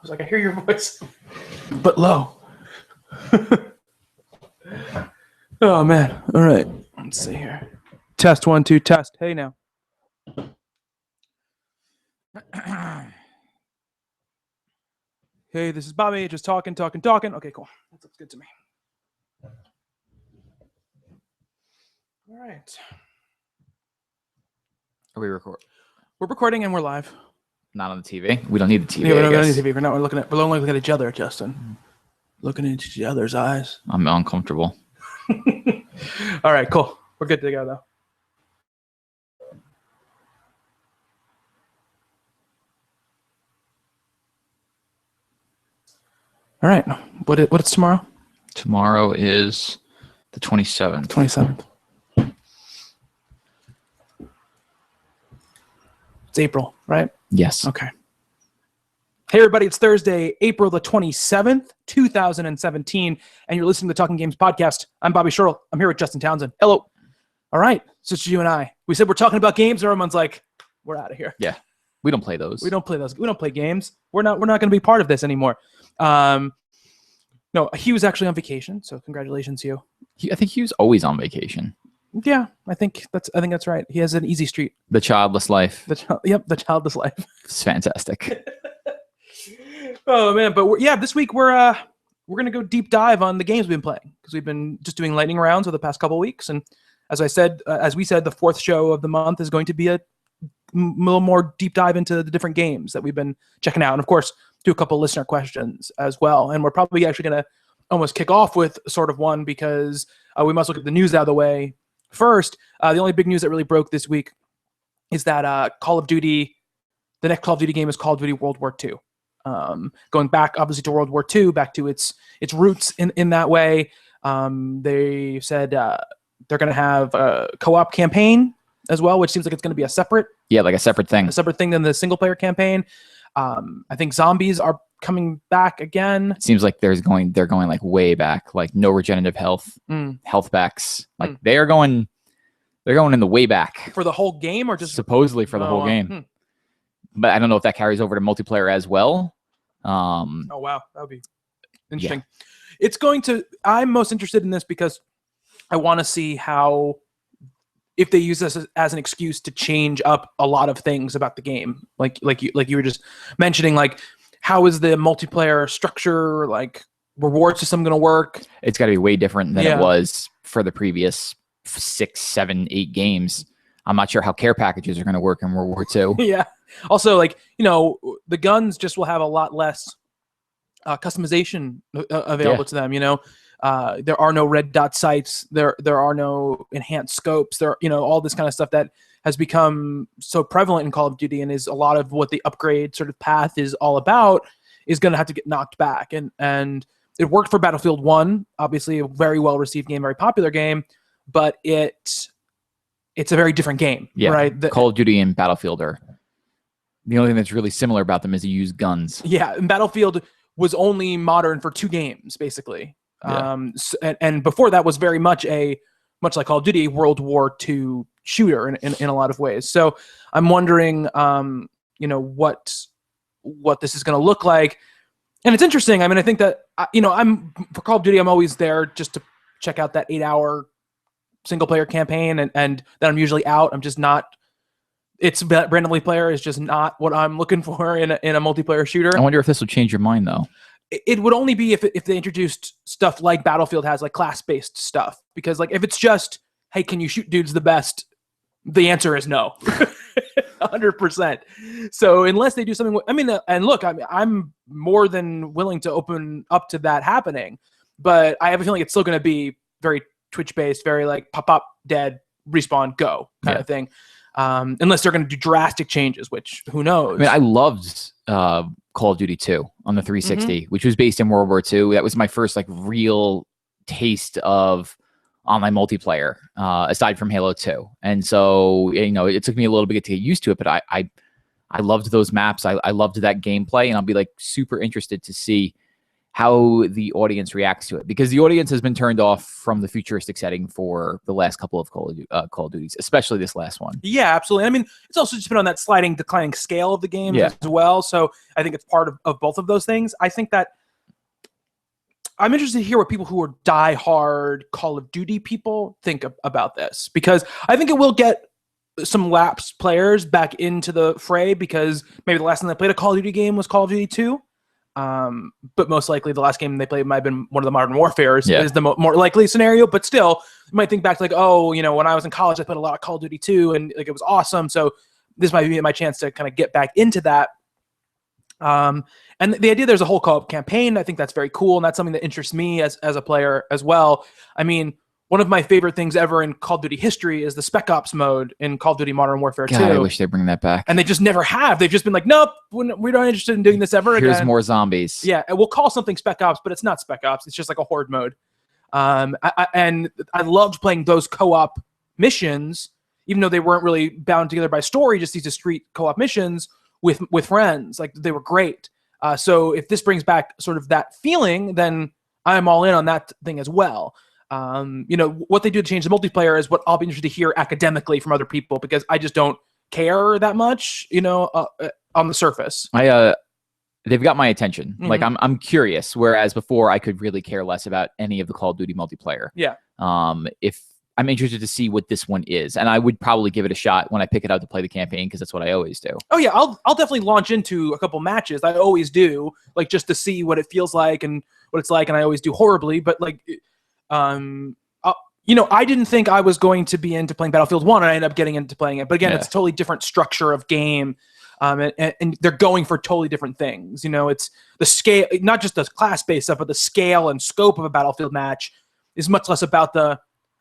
was like, I hear your voice, but low. Oh, man. All right. Let's see here. Test 1, 2, test. Hey, now. Hey, this is Bobby. Just talking. Okay, cool. That looks good to me. All right. Are we record? We're recording and we're live. Not on the TV. We don't need the TV. Yeah, we don't need the TV. We're only looking at each other, Justin. Looking into each other's eyes. I'm uncomfortable. All right, cool. We're good to go, though. All right. What's tomorrow? Tomorrow is the 27th. 27th. It's April, right? Yes. Okay. Hey, everybody. It's Thursday, April the 27th, 2017, and you're listening to the Talking Games podcast. I'm Bobby Sherrill. I'm here with Justin Townsend. Hello. All right. So it's you and I. We said we're talking about games, and everyone's like, we're out of here. Yeah. We don't play those. We don't play those. We don't play games. We're not going to be part of this anymore. No, he was actually on vacation, so congratulations, Hugh. I think he was always on vacation. Yeah, I think that's right. He has an easy street. The childless life. The childless life. It's fantastic. Oh man, but this week we're gonna go deep dive on the games we've been playing because we've been just doing lightning rounds over the past couple of weeks, and as we said, the fourth show of the month is going to be a little more deep dive into the different games that we've been checking out, and of course, do a couple listener questions as well. And we're probably actually gonna almost kick off with sort of one because we must look at the news out of the way first. The only big news that really broke this week is that Call of Duty, the next Call of Duty game is Call of Duty World War II. Going back, obviously, to World War II, back to its roots in that way. They said they're going to have a co-op campaign as well, which seems like it's going to be a separate thing than the single-player campaign. I think zombies are coming back again. Seems like they're going like way back, like no regenerative health backs. Like they're going in the way back for the whole game, or just supposedly for the whole game. But I don't know if that carries over to multiplayer as well. Oh wow, that would be interesting. Yeah. I'm most interested in this because I want to see if they use this as an excuse to change up a lot of things about the game, like you were just mentioning, like how is the multiplayer structure, like reward system going to work? It's got to be way different than it was for the previous 6, 7, 8 games. I'm not sure how care packages are going to work in World War II. Yeah. Also, the guns just will have a lot less customization available to them. There are no red dot sights. There are no enhanced scopes. All this kind of stuff that has become so prevalent in Call of Duty and is a lot of what the upgrade sort of path is all about is going to have to get knocked back. And it worked for Battlefield 1, obviously a very well received game, very popular game, but it's a very different game, right? Call of Duty and Battlefield are the only thing that's really similar about them is you use guns. Yeah, and Battlefield was only modern for 2 games, basically. Yeah. And before that was very much much like Call of Duty, World War II shooter in a lot of ways. So I'm wondering, what this is going to look like. And it's interesting. I mean, I think that, for Call of Duty, I'm always there just to check out that 8-hour single player campaign. And then I'm usually out. I'm just not, it's randomly player is just not what I'm looking for in a multiplayer shooter. I wonder if this will change your mind though. It would only be if they introduced stuff like Battlefield has, like class-based stuff. Because if it's just, hey, can you shoot dudes the best? The answer is no, 100%. So unless they do something, and look, I'm more than willing to open up to that happening. But I have a feeling it's still going to be very Twitch-based, very like pop, dead, respawn, go kind of thing. Unless they're going to do drastic changes, which who knows? I mean, I loved Call of Duty 2 on the 360, which was based in World War II. That was my first real taste of online multiplayer, aside from Halo 2. And so, it took me a little bit to get used to it, but I loved those maps. I loved that gameplay, and I'll be super interested to see how the audience reacts to it, because the audience has been turned off from the futuristic setting for the last couple of Call of Duties, especially this last one. Yeah, absolutely. I mean, it's also just been on that sliding, declining scale of the games as well. So I think it's part of both of those things. I think that I'm interested to hear what people who are diehard Call of Duty people think about this, because I think it will get some lapsed players back into the fray, because maybe the last time they played a Call of Duty game was Call of Duty 2. But most likely the last game they played might have been one of the Modern Warfares is the more likely scenario. But still, you might think back to like, oh, you know, when I was in college, I played a lot of Call of Duty 2 and like it was awesome. So this might be my chance to kind of get back into that. And the idea there's a whole co-op campaign, I think that's very cool. And that's something that interests me as a player as well. I mean, one of my favorite things ever in Call of Duty history is the Spec Ops mode in Call of Duty Modern Warfare 2. I wish they'd bring that back. And they just never have. They've just been like, nope, we're not interested in doing this ever again. Here's more zombies. Yeah, and we'll call something Spec Ops, but it's not Spec Ops. It's just like a horde mode. And I loved playing those co-op missions, even though they weren't really bound together by story, just these discrete co-op missions with friends. Like, they were great. So if this brings back sort of that feeling, then I'm all in on that thing as well. You know, what they do to change the multiplayer is what I'll be interested to hear academically from other people, because I just don't care that much, you know, on the surface. They've got my attention. Like, I'm curious, whereas before I could really care less about any of the Call of Duty multiplayer. Yeah. If I'm interested to see what this one is, and I would probably give it a shot when I pick it out to play the campaign, because that's what I always do. Oh yeah, I'll definitely launch into a couple matches. I always do, like, just to see what it feels like and what it's like, and I always do horribly, but like, you know, I didn't think I was going to be into playing Battlefield 1, and I ended up getting into playing it. But again, it's a totally different structure of game, and they're going for totally different things. You know, it's the scale, not just the class-based stuff, but the scale and scope of a Battlefield match is much less about the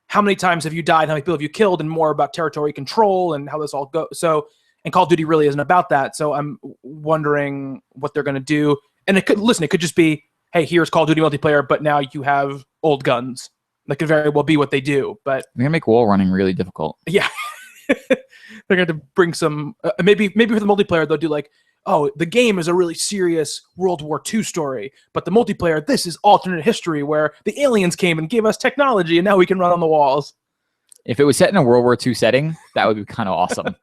how many times have you died, how many people have you killed, and more about territory control and how this all goes. So, and Call of Duty really isn't about that. So I'm wondering what they're going to do. And it could just be, hey, here's Call of Duty multiplayer, but now you have old guns. That could very well be what they do. But they're gonna make wall running really difficult. Yeah, they're going to bring some. Maybe for the multiplayer they'll do like, oh, the game is a really serious World War II story, but the multiplayer, this is alternate history where the aliens came and gave us technology, and now we can run on the walls. If it was set in a World War II setting, that would be kind of awesome.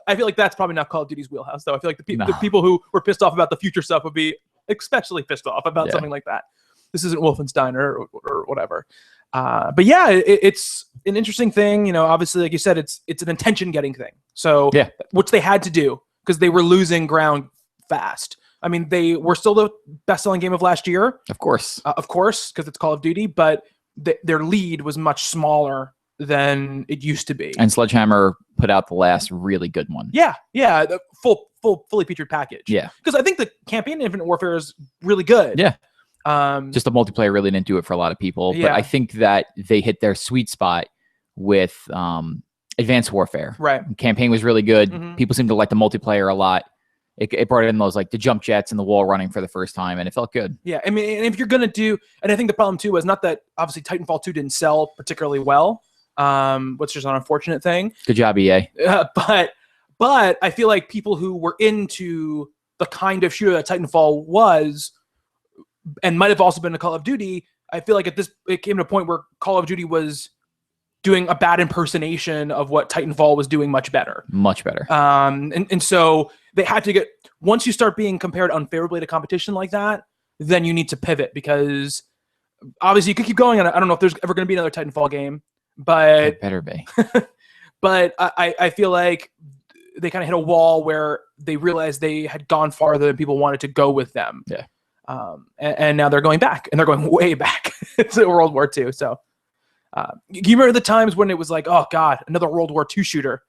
I feel like that's probably not Call of Duty's wheelhouse, though. I feel like the people who were pissed off about the future stuff would be especially pissed off about something like that. This isn't Wolfenstein or whatever. But yeah, it's an interesting thing. You know, obviously, like you said, it's an attention-getting thing. So, which they had to do because they were losing ground fast. I mean, they were still the best-selling game of last year. Of course, because it's Call of Duty, but their lead was much smaller than it used to be. And Sledgehammer put out the last really good one. Yeah, the fully featured package. Yeah, because I think the campaign in Infinite Warfare is really good. Yeah. Just the multiplayer really didn't do it for a lot of people. But I think that they hit their sweet spot with Advanced Warfare. Right. The campaign was really good. People seemed to like the multiplayer a lot. It brought in those like the jump jets and the wall running for the first time, and it felt good. Yeah, I mean, and if you're gonna do, and I think the problem too was not that obviously Titanfall 2 didn't sell particularly well, which is an unfortunate thing. Good job, EA. But I feel like people who were into the kind of shooter that Titanfall was, and might have also been a Call of Duty, I feel like it came to a point where Call of Duty was doing a bad impersonation of what Titanfall was doing much better. Much better. And so they had to once you start being compared unfavorably to competition like that, then you need to pivot, because obviously you could keep going. And I don't know if there's ever going to be another Titanfall game, but it better be. But I feel like they kind of hit a wall where they realized they had gone farther than people wanted to go with them. Yeah. And now they're going back, and they're going way back to World War II. So you remember the times when it was like, oh God, another World War II shooter.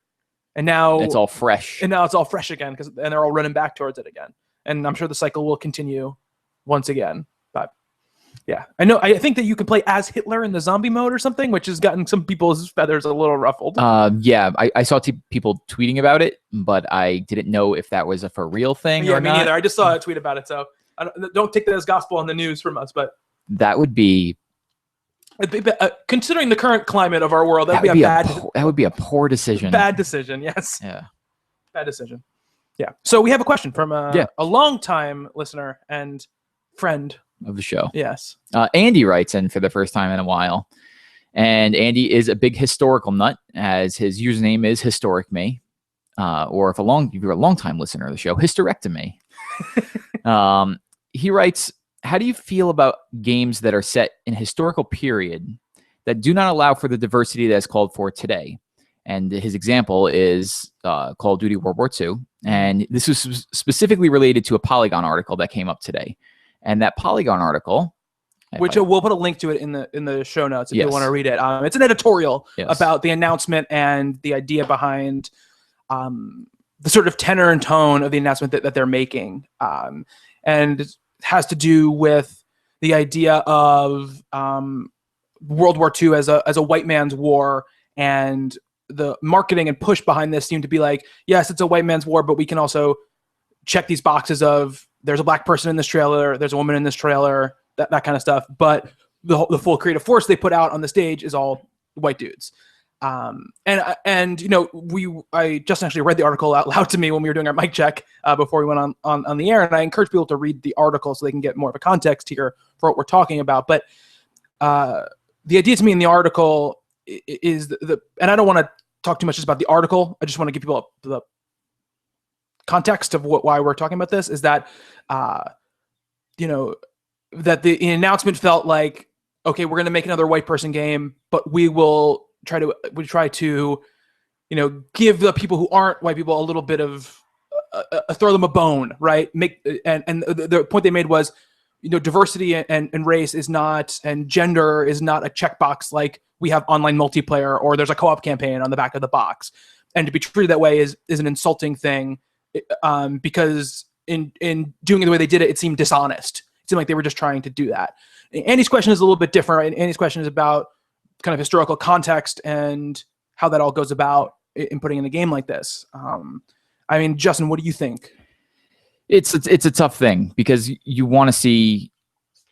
And now it's all fresh. And now it's all fresh again, and they're all running back towards it again. And I'm sure the cycle will continue once again. But yeah, I think that you can play as Hitler in the zombie mode or something, which has gotten some people's feathers a little ruffled. Yeah, I saw people tweeting about it, but I didn't know if that was a for real thing or not. Yeah, me neither. I just saw a tweet about it, so don't take that as gospel on the news from us. But that would be, considering the current climate of our world, that would be a poor decision. Bad decision, yes. Yeah. Bad decision. Yeah. So we have a question from a longtime listener and friend of the show. Yes. Andy writes in for the first time in a while. And Andy is a big historical nut, as his username is Historic Me. Or if you're a long-time listener of the show, Hysterectomy. He writes, how do you feel about games that are set in a historical period that do not allow for the diversity that is called for today? And his example is Call of Duty World War II. And this was specifically related to a Polygon article that came up today. And that Polygon article, which we'll put a link to it in the show notes if Yes. you want to read it. It's an editorial Yes. about the announcement and the idea behind the sort of tenor and tone of the announcement that they're making. And it has to do with the idea of World War II as a white man's war, and the marketing and push behind this seemed to be like, yes, it's a white man's war, but we can also check these boxes of there's a black person in this trailer, there's a woman in this trailer, that kind of stuff. But the full creative force they put out on the stage is all white dudes. And you know, I just actually read the article out loud to me when we were doing our mic check before we went on the air, and I encourage people to read the article so they can get more of a context here for what we're talking about. But the idea to me in the article is and I don't want to talk too much just about the article. I just want to give people the context of why we're talking about this. Is that you know, that the announcement felt like, okay, we're going to make another white person game, but we try to, you know, give the people who aren't white people a little bit of throw them a bone, right? And the point they made was, you know, diversity and race is not, and gender is not a checkbox like we have online multiplayer or there's a co-op campaign on the back of the box. And to be treated that way is an insulting thing, because in doing it the way they did it, it seemed dishonest. It seemed like they were just trying to do that. Andy's question is a little bit different, right? Andy's question is about kind of historical context and how that all goes about in putting in a game like this. I mean, Justin, what do you think? It's a tough thing because you want to see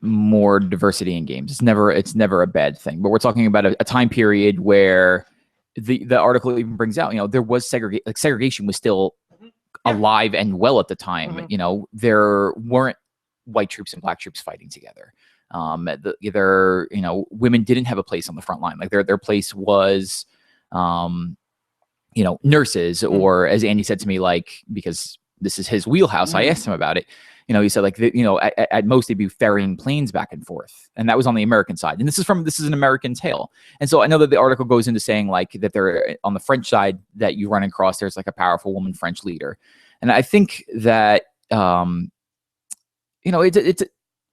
more diversity in games. It's never a bad thing. But we're talking about a time period where the article even brings out, you know, there was segregation was still alive and well at the time. Mm-hmm. You know, there weren't white troops and black troops fighting together. Either, you know, women didn't have a place on the front line. Like their place was, you know, nurses, or as Andy said to me, like, because this is his wheelhouse, I asked him about it. You know, he said, like, you know, at most they'd be ferrying planes back and forth, and that was on the American side. And this is an American tale. And so I know that the article goes into saying, like, that they're on the French side, that you run across, there's like a powerful woman French leader. And I think that, you know, it's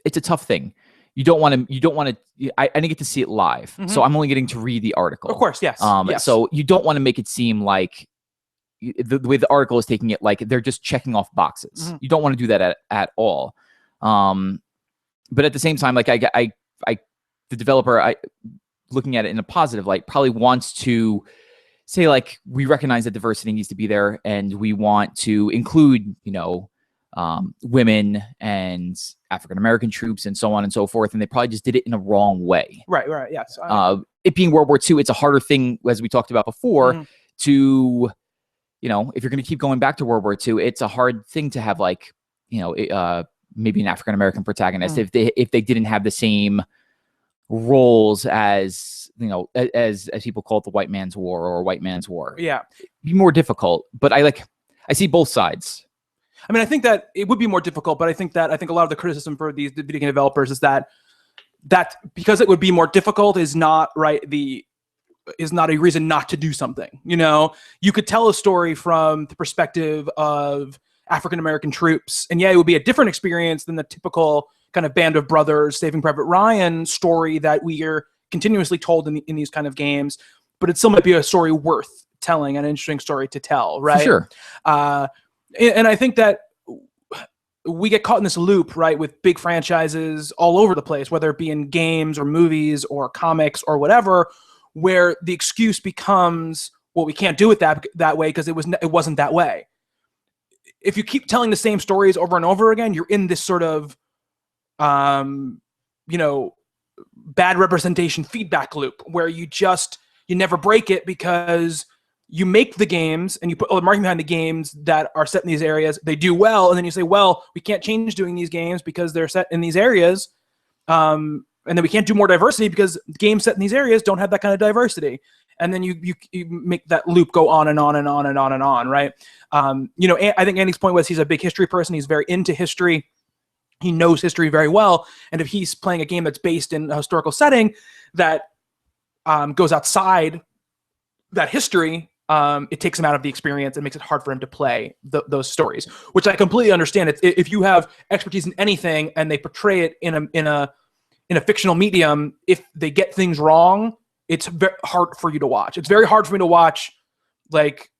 a tough thing. You don't want to, I didn't get to see it live. So I'm only getting to read the article. Of course. Yes. Yes. So you don't want to make it seem like the way the article is taking it, like they're just checking off boxes. You don't want to do that at all. But at the same time, like the developer, looking at it in a positive light, probably wants to say, like, we recognize that diversity needs to be there, and we want to include, you know, women and African American troops and so on and so forth, and they probably just did it in a wrong way. Right. Yes. It being World War II, it's a harder thing, as we talked about before, to, you know, if you're going to keep going back to World War II, it's a hard thing to have, like, you know, maybe an African American protagonist if they didn't have the same roles as, you know, as people call it, the white man's war or white man's war. Yeah, it'd be more difficult. But I see both sides. I mean, I think that it would be more difficult, but I think a lot of the criticism for these video game developers is that because it would be more difficult is not right. Is not a reason not to do something. You know, you could tell a story from the perspective of African American troops, and yeah, it would be a different experience than the typical kind of Band of Brothers, Saving Private Ryan story that we are continuously told in these kind of games. But it still might be a story worth telling, an interesting story to tell, right? For sure. And I think that we get caught in this loop, right, with big franchises all over the place, whether it be in games or movies or comics or whatever, where the excuse becomes, well, we can't do it that way because it wasn't that way. If you keep telling the same stories over and over again, you're in this sort of, you know, bad representation feedback loop where you never break it because you make the games and you put all the marketing behind the games that are set in these areas. They do well. And then you say, well, we can't change doing these games because they're set in these areas. And then we can't do more diversity because games set in these areas don't have that kind of diversity. And then you make that loop go on and on and on and on and on, right? You know, I think Andy's point was he's a big history person. He's very into history. He knows history very well. And if he's playing a game that's based in a historical setting that goes outside that history, it takes him out of the experience and makes it hard for him to play those stories, which I completely understand. If you have expertise in anything and they portray it in a fictional medium, if they get things wrong, it's very hard for you to watch. It's very hard for me to watch like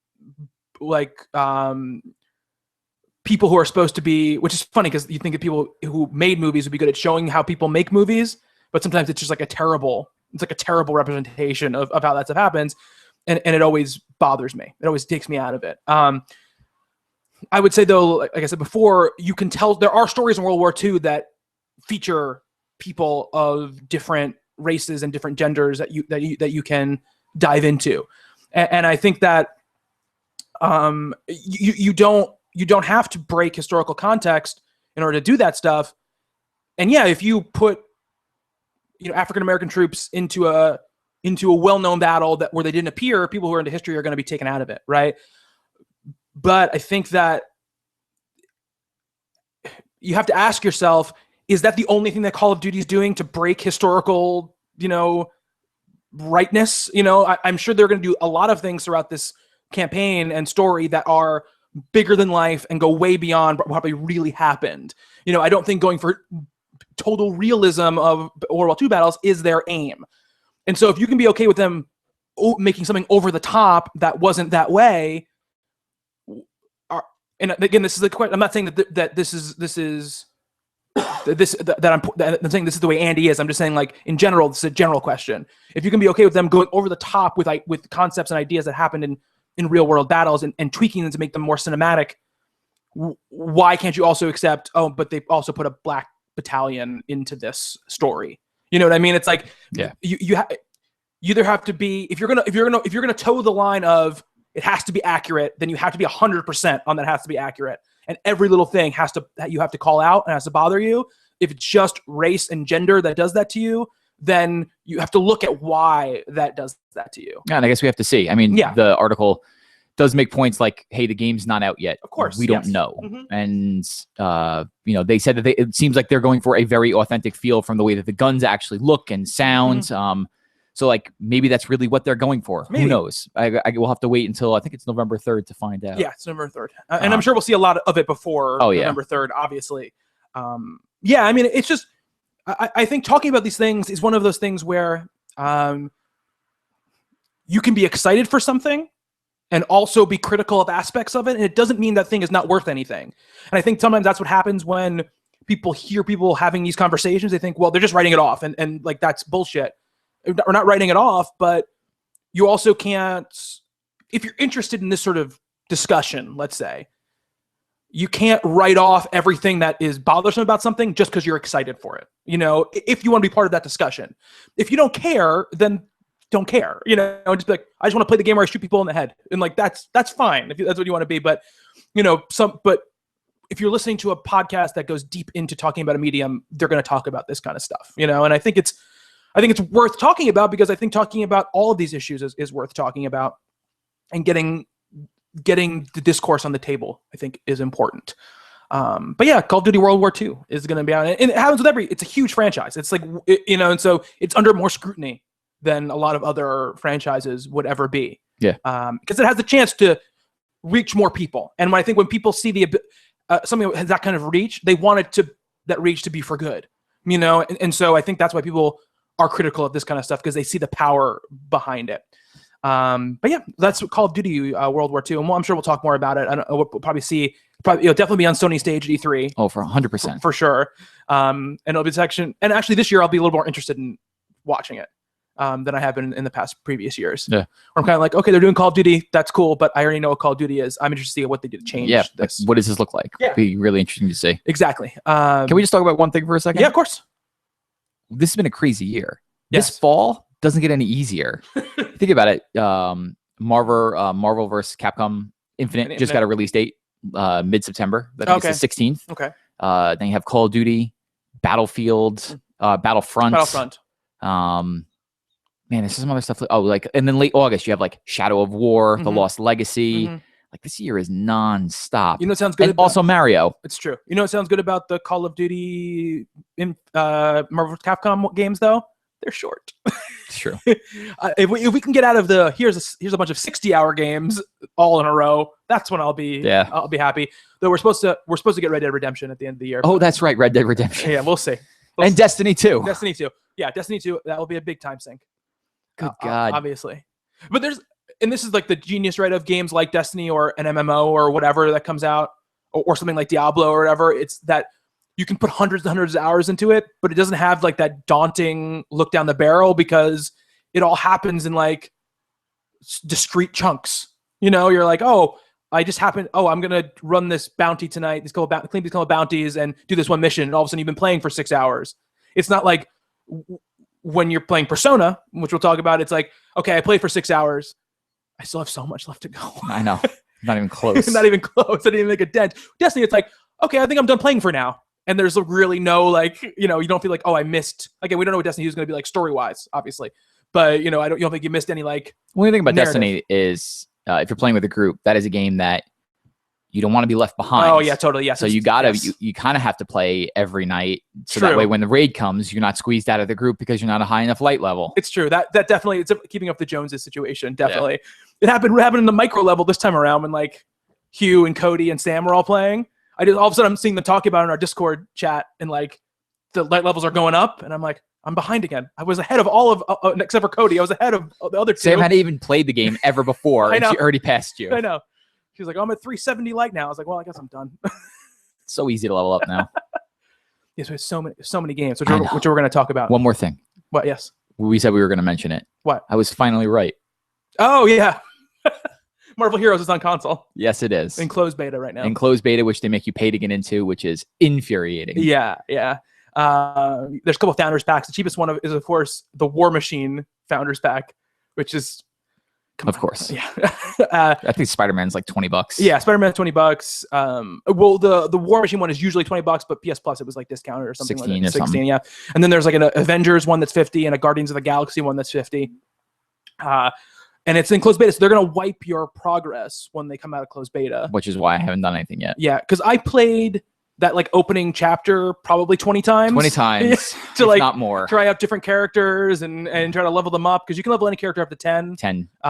people who are supposed to be, which is funny because you think of people who made movies would be good at showing how people make movies, but sometimes it's just like a terrible representation of how that stuff happens. And it always bothers me. It always takes me out of it. I would say though, like I said before, you can tell there are stories in World War II that feature people of different races and different genders that you can dive into. And I think that you don't have to break historical context in order to do that stuff. And yeah, if you put African American troops into a well-known battle where they didn't appear, people who are into history are going to be taken out of it, right? But I think that you have to ask yourself, is that the only thing that Call of Duty is doing to break historical, rightness? I'm sure they're going to do a lot of things throughout this campaign and story that are bigger than life and go way beyond what probably really happened. I don't think going for total realism of World War II battles is their aim. And so if you can be okay with them making something over the top that wasn't that way, and again, this is the question. I'm not saying that I'm saying this is the way Andy is. I'm just saying, like, in general, this is a general question. If you can be okay with them going over the top with concepts and ideas that happened in real world battles and tweaking them to make them more cinematic, why can't you also accept, but they also put a black battalion into this story? You know what I mean? It's like, yeah, you either have to be, if you're gonna toe the line of it has to be accurate, then you have to be 100% on that has to be accurate, and every little thing you have to call out and has to bother you. If it's just race and gender that does that to you, then you have to look at why that does that to you. Yeah, and I guess we have to see. I mean, the article does make points like, hey, the game's not out yet. Of course. We don't know. Mm-hmm. And, they said that it seems like they're going for a very authentic feel from the way that the guns actually look and sound. Mm-hmm. So, like, maybe that's really what they're going for. Maybe. Who knows? I will have to wait until, I think it's November 3rd to find out. Yeah, it's November 3rd. And I'm sure we'll see a lot of it before November 3rd, obviously. Yeah, I mean, it's just, I think talking about these things is one of those things where you can be excited for something and also be critical of aspects of it. And it doesn't mean that thing is not worth anything. And I think sometimes that's what happens when people hear people having these conversations. They think, well, they're just writing it off. And like, that's bullshit. We're not writing it off, but you also can't, if you're interested in this sort of discussion, let's say, you can't write off everything that is bothersome about something just because you're excited for it. If you want to be part of that discussion. If you don't care, then don't care. Just be like, I just want to play the game where I shoot people in the head, and like that's fine if that's what you want to be. But but if you're listening to a podcast that goes deep into talking about a medium, they're going to talk about this kind of stuff. And I think it's worth talking about, because I think talking about all of these issues is worth talking about, and getting the discourse on the table, I think, is important. But yeah, Call of Duty World War II is going to be out, and it happens with it's a huge franchise. It's like, and so it's under more scrutiny than a lot of other franchises would ever be. Yeah. Because it has the chance to reach more people. And I think when people see something that has that kind of reach, they want that reach to be for good, and so I think that's why people are critical of this kind of stuff, because they see the power behind it. But yeah, that's Call of Duty World War II, and I'm sure we'll talk more about it. We'll probably definitely be on Sony stage at E3. Oh, for 100%, for sure. And it'll be section. And actually, this year I'll be a little more interested in watching it than I have been in the previous years. Yeah, where I'm kind of like, okay, they're doing Call of Duty, that's cool, but I already know what Call of Duty is. I'm interested to see what they did to change. Yeah, this. Like, what does this look like? Yeah, be really interesting to see. Exactly. Can we just talk about one thing for a second? Yeah, of course. This has been a crazy year. Yes. This fall doesn't get any easier. Think about it. Marvel vs. Capcom Infinite just got a release date, mid-September. I think it's the 16th. Okay. Then you have Call of Duty, Battlefield, Battlefront. Man, there's some other stuff. Oh, like, and then late August, you have like Shadow of War, The Lost Legacy. Like, this year is nonstop. You know what sounds good? And also Mario. It's true. You know what sounds good about the Call of Duty Marvel Capcom games, though? They're short. It's true. If we can get out of the here's a bunch of 60-hour games all in a row, that's when I'll be happy. Though we're supposed to get Red Dead Redemption at the end of the year. Oh, that's right, Red Dead Redemption. Yeah, we'll see. And Destiny 2. Destiny 2. Yeah, Destiny 2. That will be a big time sink. Good God. Obviously. But this is like the genius, right, of games like Destiny or an MMO or whatever that comes out, or something like Diablo or whatever. It's that you can put hundreds and hundreds of hours into it, but it doesn't have like that daunting look down the barrel because it all happens in like discrete chunks. You know, you're like, oh, I'm going to run this bounty tonight, clean these couple of bounties and do this one mission. And all of a sudden you've been playing for 6 hours. It's not like when you're playing Persona, which we'll talk about. It's like, okay, I played for 6 hours. I still have so much left to go. I know. Not even close. Not even close. I didn't even make a dent. Destiny, it's like, okay, I think I'm done playing for now. And there's really no, like, you know, you don't feel like, oh, I missed. Again, we don't know what Destiny is going to be like story-wise, obviously. But, you know, you don't think you missed any, like, only thing about narrative. Destiny is if you're playing with a group, that is a game that you don't want to be left behind. Oh, yeah, totally. Yes. So you kind of have to play every night. So True. That way when the raid comes, you're not squeezed out of the group because you're not a high enough light level. It's true. That definitely, it's keeping up the Joneses situation, definitely. Yeah. It happened in the micro level this time around when, like, Hugh and Cody and Sam were all playing. All of a sudden I'm seeing them talking about it in our Discord chat, and like the light levels are going up, and I'm like, I'm behind again. I was ahead of all of except for Cody. I was ahead of the other two. Sam hadn't even played the game ever before, and she already passed you. I know. She's like, oh, I'm at 370 light now. I was like, well, I guess I'm done. So easy to level up now. Yes, there's so many games, which we're going to talk about. One more thing. What? Yes. We said we were going to mention it. What? I was finally right. Oh yeah. Marvel Heroes is on console. Yes, it is. In closed beta right now. In closed beta, which they make you pay to get into, which is infuriating. Yeah. There's a couple of Founders packs. The cheapest one is, of course, the War Machine Founders pack, which is... Of course. Yeah. I think Spider-Man's like $20. Yeah, Spider-Man's $20. Well, the War Machine one is usually $20, but PS Plus it was like discounted or something 16 like that. or 16, yeah. And then there's like an Avengers one that's $50 and a Guardians of the Galaxy one that's $50. And it's in closed beta, so they're going to wipe your progress when they come out of closed beta. Which is why I haven't done anything yet. Yeah, because I played that like opening chapter probably 20 times. 20 times, to like not more. Try out different characters and try to level them up, because you can level any character up to 10.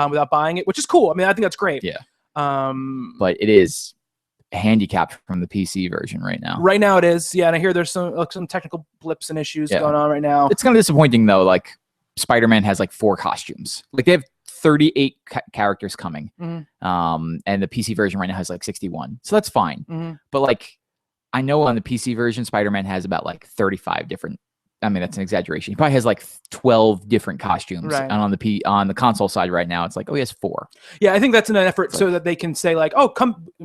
Without buying it, which is cool. I mean, I think that's great. Yeah. But it is handicapped from the PC version right now. Right now it is. Yeah, and I hear there's some technical blips and issues going on right now. It's kind of disappointing though. Like Spider-Man has like 4 costumes. Like they have 38 characters coming. And the PC version right now has like 61. So that's fine. But like, I know on the PC version, Spider-Man has about like 35 different. I mean, that's an exaggeration. He probably has like 12 different costumes. Right. And on the console side right now, it's like, oh, he has 4. Yeah, I think that's in an effort so that they can say like, oh,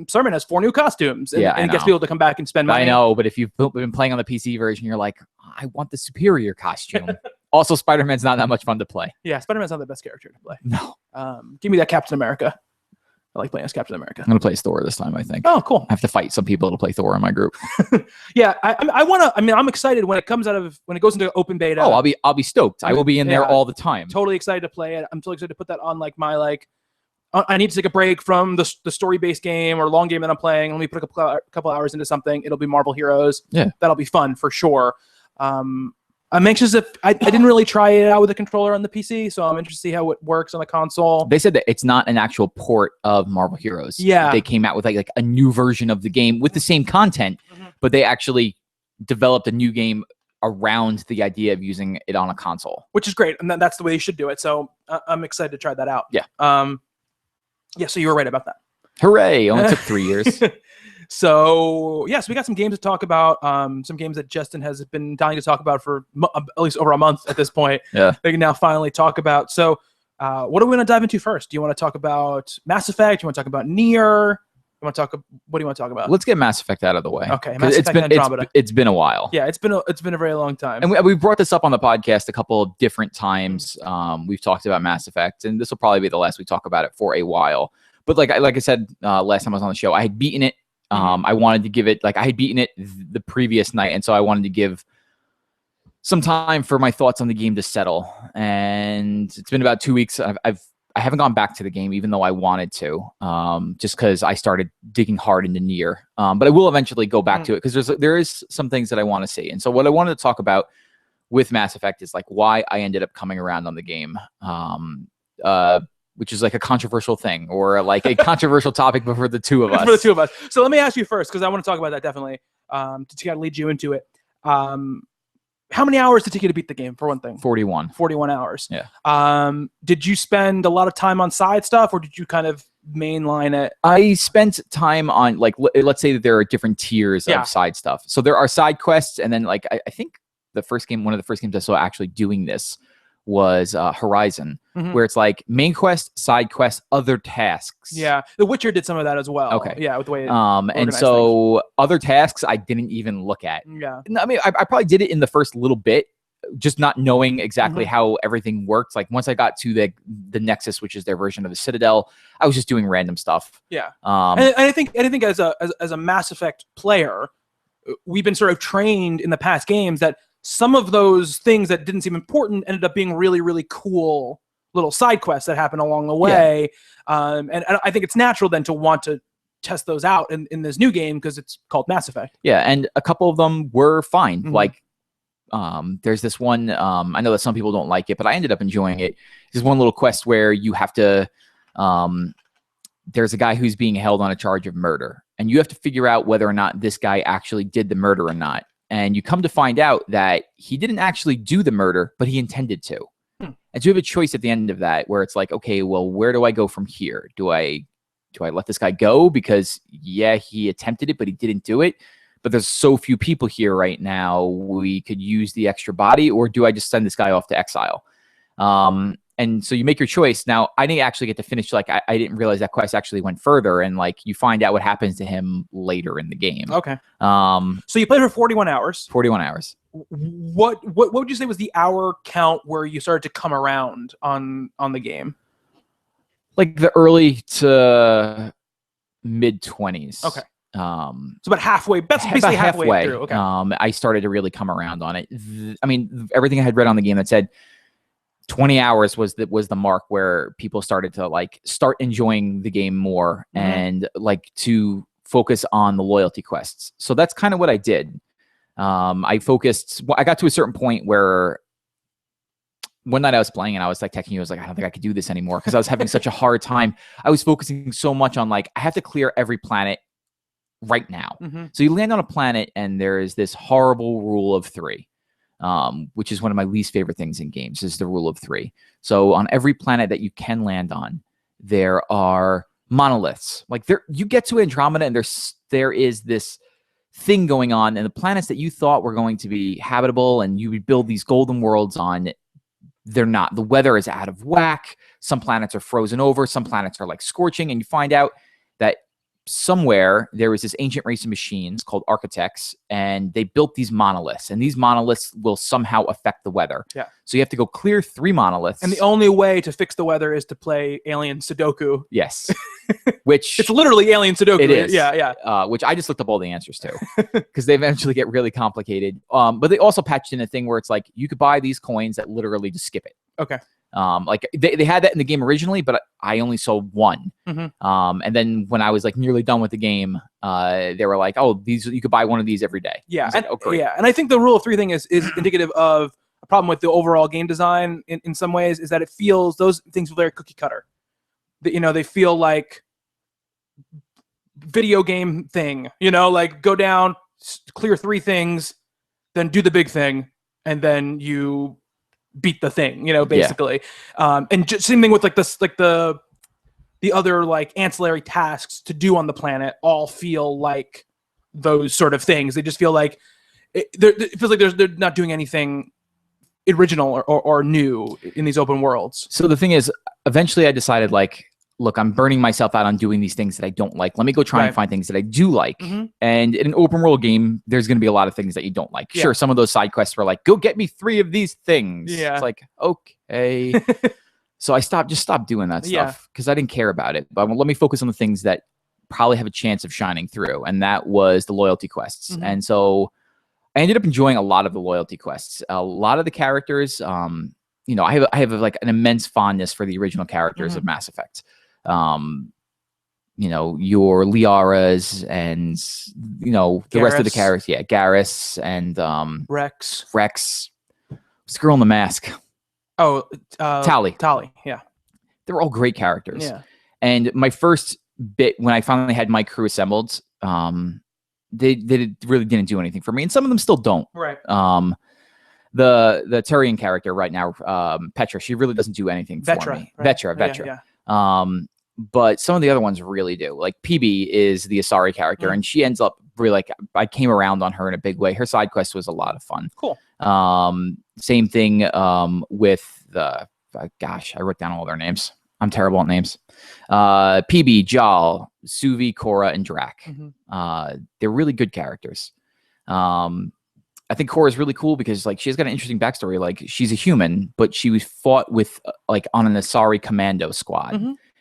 Spider-Man has 4 new costumes. And, and it gets people to come back and spend money. I know, but if you've been playing on the PC version, you're like, I want the superior costume. Also, Spider-Man's not that much fun to play. Yeah, Spider-Man's not the best character to play. No. Give me that Captain America. I like playing as Captain America. I'm going to play as Thor this time, I think. Oh, cool. I have to fight some people to play Thor in my group. Yeah, I'm excited when it goes into open beta. Oh, I'll be stoked. I will be in there all the time. Totally excited to play it. I'm totally excited to put that on like my like. I need to take a break from the story-based game or long game that I'm playing. Let me put a couple hours into something. It'll be Marvel Heroes. Yeah, that'll be fun for sure. I'm anxious I didn't really try it out with a controller on the PC, so I'm interested to see how it works on the console. They said that it's not an actual port of Marvel Heroes. Yeah. They came out with like a new version of the game with the same content, but they actually developed a new game around the idea of using it on a console. Which is great, and that's the way you should do it. So I'm excited to try that out. Yeah. Yeah, so you were right about that. Hooray! Only took 3 years. So, yes, we got some games to talk about. Some games that Justin has been dying to talk about for at least over a month at this point. Yeah. They can now finally talk about. So, what are we going to dive into first? Do you want to talk about Mass Effect? Do you want to talk about Nier? What do you want to talk about? Let's get Mass Effect out of the way. Okay, Mass Effect and Andromeda. It's been a while. Yeah, it's been a very long time. And we brought this up on the podcast a couple of different times. We've talked about Mass Effect, and this will probably be the last we talk about it for a while. But like I said last time I was on the show, I had beaten it. I wanted to give it, like I had beaten it the previous night, and so I wanted to give some time for my thoughts on the game to settle. And it's been about 2 weeks. I haven't gone back to the game, even though I wanted to, just because I started digging hard into Nier. But I will eventually go back to it because there is some things that I want to see. And so what I wanted to talk about with Mass Effect is like why I ended up coming around on the game, which is like a controversial thing or like a controversial topic for the two of us. For the two of us. So let me ask you first, because I want to talk about that definitely, to kind of lead you into it. How many hours did it take you to beat the game, for one thing? 41. 41 hours. Yeah. Did you spend a lot of time on side stuff, or did you kind of mainline it? I spent time on, like, let's say that there are different tiers of side stuff. So there are side quests, and then, like, I think one of the first games I saw actually doing this was Horizon, where it's like main quest, side quest, other tasks. Yeah, The Witcher did some of that as well. Okay. Yeah, with the way it and so things. Other tasks I didn't even look at. Yeah. I mean, I probably did it in the first little bit, just not knowing exactly how everything worked. Like once I got to the Nexus, which is their version of the Citadel, I was just doing random stuff. Yeah. And I think as a Mass Effect player, we've been sort of trained in the past games that some of those things that didn't seem important ended up being really, really cool little side quests that happen along the way. Yeah. And I think it's natural then to want to test those out in this new game because it's called Mass Effect. Yeah, and a couple of them were fine. Like, there's this one, I know that some people don't like it, but I ended up enjoying it. There's one little quest where you have to, there's a guy who's being held on a charge of murder, and you have to figure out whether or not this guy actually did the murder or not. And you come to find out that he didn't actually do the murder, but he intended to. And so you have a choice at the end of that where it's like, okay, well, where do I go from here? Do I let this guy go because, yeah, he attempted it, but he didn't do it? But there's so few people here right now, we could use the extra body, or do I just send this guy off to exile? And so you make your choice. Now, I didn't actually get to finish. Like, I didn't realize that quest actually went further, and like you find out what happens to him later in the game. Okay. So you played for 41 hours. 41 hours. What would you say was the hour count where you started to come around on the game? Like the early to mid 20s. Okay. So about halfway. That's basically halfway through. Okay. I started to really come around on it. I mean, everything I had read on the game that said 20 hours was the mark where people started to like start enjoying the game more and like to focus on the loyalty quests. So that's kind of what I did. I got to a certain point where one night I was playing and I was like texting you. I was like, I don't think I could do this anymore because I was having such a hard time. I was focusing so much on like, I have to clear every planet right now. So you land on a planet and there is this horrible rule of 3. Which is one of my least favorite things in games, is the rule of 3. So on every planet that you can land on, there are monoliths. Like you get to Andromeda and there is this thing going on, and the planets that you thought were going to be habitable and you would build these golden worlds on, they're not. The weather is out of whack. Some planets are frozen over. Some planets are like scorching, and you find out that somewhere there was this ancient race of machines called architects, and they built these monoliths, and these monoliths will somehow affect the weather. Yeah. So you have to go clear 3 monoliths. And the only way to fix the weather is to play Alien Sudoku. Yes. Which it's literally Alien Sudoku. It is. Yeah. Which I just looked up all the answers to because they eventually get really complicated. But they also patched in a thing where it's like you could buy these coins that literally just skip it. Okay. Like they had that in the game originally, but I only saw 1. And then when I was like nearly done with the game, they were like, "Oh, these you could buy one of these every day." Yeah, like, oh, yeah. And I think the rule of 3 thing is indicative of a problem with the overall game design in some ways, is that those things feel very cookie cutter. They feel like video game thing. Like go down, clear 3 things, then do the big thing, and then you beat the thing, basically. And just same thing with like this, like the other like ancillary tasks to do on the planet all feel like those sort of things. They just feel like it feels like they're not doing anything original or new in these open worlds. So the thing is, eventually I decided like, look, I'm burning myself out on doing these things that I don't like. Let me go try and find things that I do like. And in an open world game, there's going to be a lot of things that you don't like. Sure, some of those side quests were like, go get me 3 of these things. Yeah. It's like, okay. So I stopped doing that stuff because I didn't care about it. But let me focus on the things that probably have a chance of shining through. And that was the loyalty quests. And so I ended up enjoying a lot of the loyalty quests. A lot of the characters, you know, I have like an immense fondness for the original characters of Mass Effect. You know, your Liaras and, you know, the rest of the characters. Yeah, Garrus and Rex. What's the girl in the mask? Oh, Tali. Yeah. They're all great characters. Yeah. And my first bit, when I finally had my crew assembled, they really didn't do anything for me. And some of them still don't. Right. The Turian character right now, Petra, she really doesn't do anything for me. Right? Vetra. Yeah. But some of the other ones really do. Like PB is the Asari character, and she ends up really like, I came around on her in a big way. Her side quest was a lot of fun. Cool. Same thing with the gosh, I wrote down all their names. I'm terrible at names. PB, Jal, Suvi, Korra, and Drac. They're really good characters. I think Korra is really cool because like she's got an interesting backstory. Like she's a human, but she was fought with like on an Asari commando squad,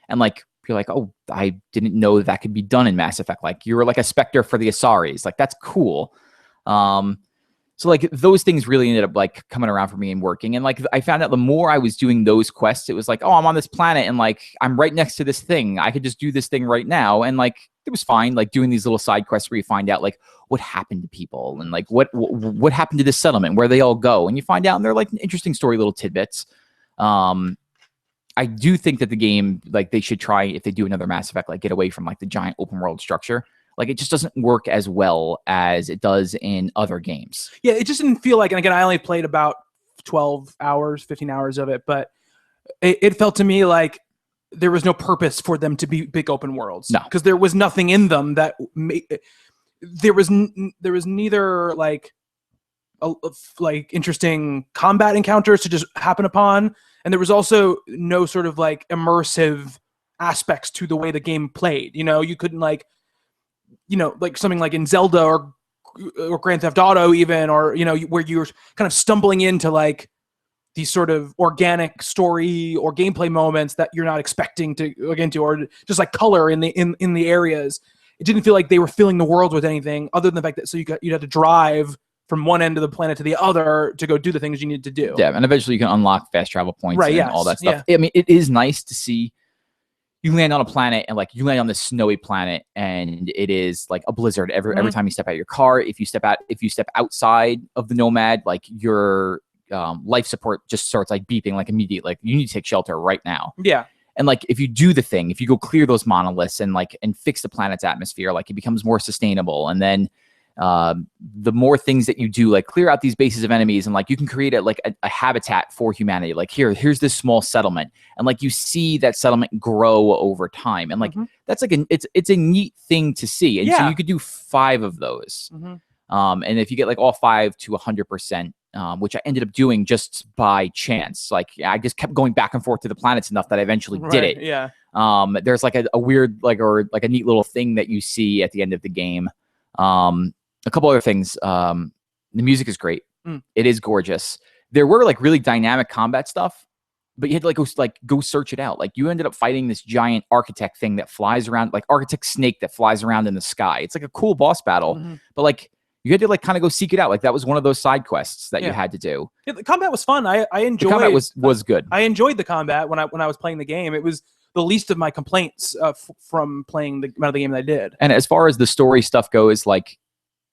and like you're like, oh, I didn't know that could be done in Mass Effect. Like you were like a Spectre for the Asaris. Like that's cool. So like those things really ended up like coming around for me and working. And like I found out the more I was doing those quests, it was like, oh, I'm on this planet and like I'm right next to this thing. I could just do this thing right now. And like it was fine, like doing these little side quests where you find out like what happened to people and like what happened to this settlement, where they all go. And you find out and they're like interesting story little tidbits. I do think that the game, like they should try, if they do another Mass Effect, like get away from like the giant open world structure. Like it just doesn't work as well as it does in other games. Yeah, it just didn't feel like, and again, I only played about 12 hours, 15 hours of it, but it felt to me like there was no purpose for them to be big open worlds. No. Because there was nothing in them that there was neither like interesting combat encounters to just happen upon, and there was also no sort of like immersive aspects to the way the game played. You know, you couldn't like, you know, like something like in Zelda or Grand Theft Auto even, or, you know, where you're kind of stumbling into like these sort of organic story or gameplay moments that you're not expecting to look into, or just like color in the areas. It didn't feel like they were filling the world with anything other than the fact that you'd have to drive from one end of the planet to the other to go do the things you need to do. Yeah, and eventually you can unlock fast travel points and all that stuff. Yeah. I mean, it is nice to see you land on a planet and like you land on this snowy planet and it is like a blizzard every time you step out of your car. If you step outside of the Nomad, like your life support just starts like beeping like immediately, like you need to take shelter right now. Yeah. And like if you do the thing, if you go clear those monoliths and like and fix the planet's atmosphere, like it becomes more sustainable. And then the more things that you do, like clear out these bases of enemies, and like you can create a habitat for humanity. Like here's this small settlement, and like you see that settlement grow over time, and like that's like it's a neat thing to see. And so you could do 5 of those, and if you get like all 5 to 100%, which I ended up doing just by chance. Like I just kept going back and forth to the planets enough that I eventually did it. Yeah. There's like a weird or a neat little thing that you see at the end of the game. A couple other things. The music is great. It is gorgeous. There were like really dynamic combat stuff, but you had to go search it out. Like you ended up fighting this giant architect thing that flies around, like architect snake that flies around in the sky. It's like a cool boss battle, but like you had to like kind of go seek it out. Like that was one of those side quests that you had to do. Yeah, the combat was fun. I enjoyed. The combat was good. I enjoyed the combat when I was playing the game. It was the least of my complaints from playing the amount of the game that I did. And as far as the story stuff goes, like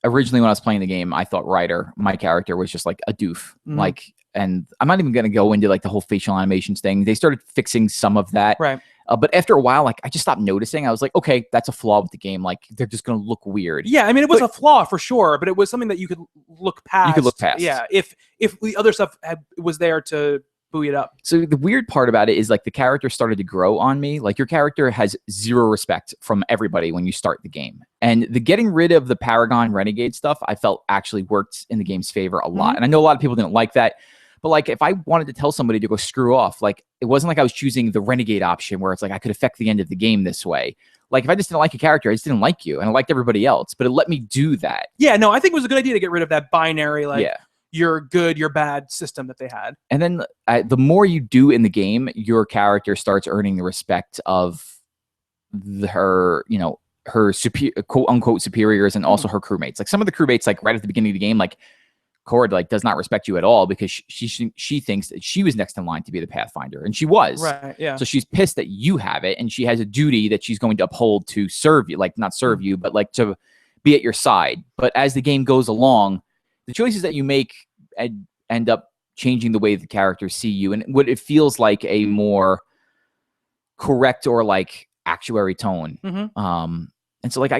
originally when I was playing the game, I thought Ryder, my character, was just like a doof. Like, and I'm not even going to go into like the whole facial animations thing. They started fixing some of that. Right. But after a while, like I just stopped noticing. I was like, okay, that's a flaw with the game. Like they're just going to look weird. Yeah. I mean, it was a flaw for sure, but it was something that you could look past. You could look past. Yeah. If the other stuff was there to buoy it up. So the weird part about it is like the character started to grow on me. Like your character has zero respect from everybody when you start the game. And the getting rid of the Paragon Renegade stuff, I felt actually worked in the game's favor a lot. And I know a lot of people didn't like that. But like if I wanted to tell somebody to go screw off, like it wasn't like I was choosing the Renegade option where it's like I could affect the end of the game this way. Like if I just didn't like a character, I just didn't like you, and I liked everybody else. But it let me do that. Yeah, no, I think it was a good idea to get rid of that binary, like you're good, you're bad system that they had. And then the more you do in the game, your character starts earning the respect of her, you know, her quote unquote superiors and also her crewmates. Like some of the crewmates, like right at the beginning of the game, like Cord like does not respect you at all because she thinks that she was next in line to be the Pathfinder, and she was. Right. Yeah. So she's pissed that you have it, and she has a duty that she's going to uphold to serve you, like not serve you, but like to be at your side. But as the game goes along, the choices that you make end up changing the way the characters see you, and what it feels like a more correct or like actuary tone. And so like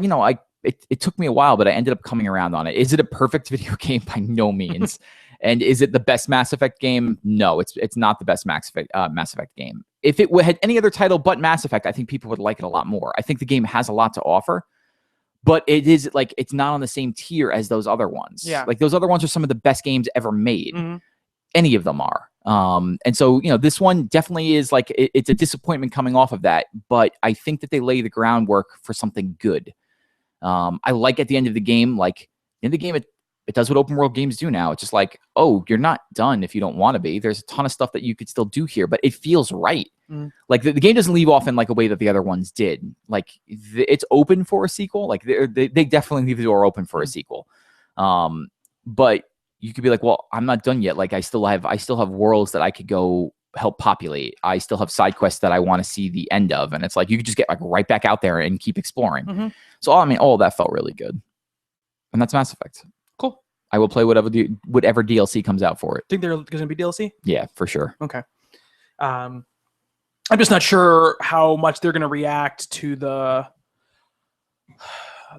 it took me a while, but I ended up coming around on it. Is it a perfect video game? By no means. And is it the best Mass Effect game? No, it's not the best Mass Effect game. If it had any other title but Mass Effect, I think people would like it a lot more. I think the game has a lot to offer, but it is like it's not on the same tier as those other ones. Yeah. Like those other ones are some of the best games ever made. Any of them are. And so, this one definitely is like, it's a disappointment coming off of that, but I think that they lay the groundwork for something good. I like at the end of the game, like in the game, it does what open world games do now. It's just like, oh, you're not done if you don't want to be. There's a ton of stuff that you could still do here, but it feels right. Like the game doesn't leave off in like a way that the other ones did. Like it's open for a sequel. Like they definitely leave the door open for a sequel. But you could be like, well, I'm not done yet. Like I still have worlds that I could go help populate. I still have side quests that I want to see the end of. And it's like, you could just get like right back out there and keep exploring. So, I mean, all of that felt really good. And that's Mass Effect. Cool. I will play whatever DLC comes out for it. Think there's going to be DLC? Yeah, for sure. Okay. I'm just not sure how much they're going to react to the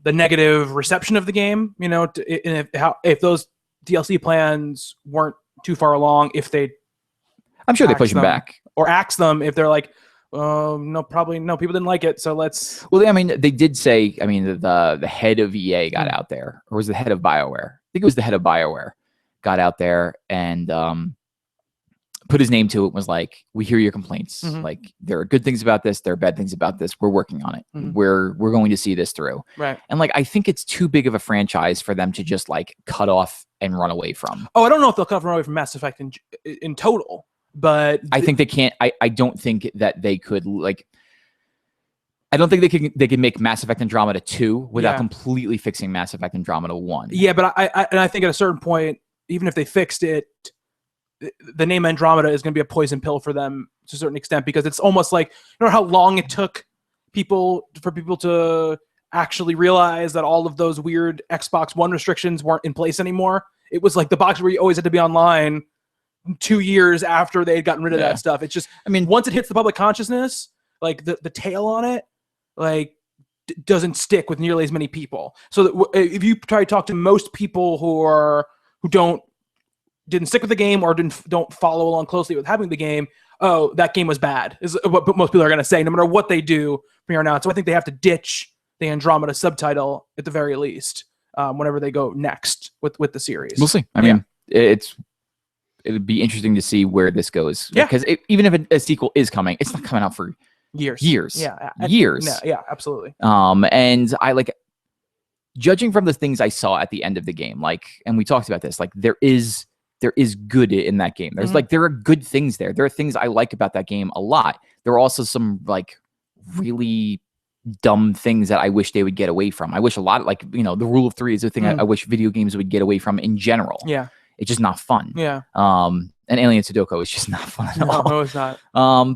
negative reception of the game, and if those DLC plans weren't too far along, if they I'm sure they push them back or axe them if they're like, no, probably no, people didn't like it, so let's. Well, I mean, they did say, I mean, the head of EA got out there, or was the head of BioWare? I think it was the head of BioWare got out there and put his name to it. Was like, we hear your complaints. Like there are good things about this, there are bad things about this. We're working on it. We're going to see this through. Right. And like, I think it's too big of a franchise for them to just like cut off and run away from. Oh, I don't know if they'll cut away from Mass Effect in total. But I think they can't. I don't think that they could like. I don't think they can make Mass Effect Andromeda 2 without completely fixing Mass Effect Andromeda 1. Yeah, but I think at a certain point, even if they fixed it, the name Andromeda is going to be a poison pill for them to a certain extent, because it's almost like, how long it took for people to actually realize that all of those weird Xbox One restrictions weren't in place anymore. It was like the box where you always had to be online 2 years after they had gotten rid of that stuff. It's just, I mean, once it hits the public consciousness, like the tail on it, like doesn't stick with nearly as many people. So that if you try to talk to most people who didn't stick with the game or don't follow along closely with having the game, oh, that game was bad, is what most people are going to say, no matter what they do from here on out. So I think they have to ditch the Andromeda subtitle at the very least whenever they go next with the series. We'll see. I mean, it would be interesting to see where this goes. Yeah. Because even if a sequel is coming, it's not coming out for years. Yeah. Years. Yeah, absolutely. And I like, judging from the things I saw at the end of the game, like, and we talked about this, like there is good in that game. There's like, there are good things there. There are things I like about that game a lot. There are also some like really dumb things that I wish they would get away from. I wish a lot, like, the rule of three is the thing I wish video games would get away from in general. Yeah. It's just not fun. Yeah. And Alien Sudoku is just not fun at all. No, it's not.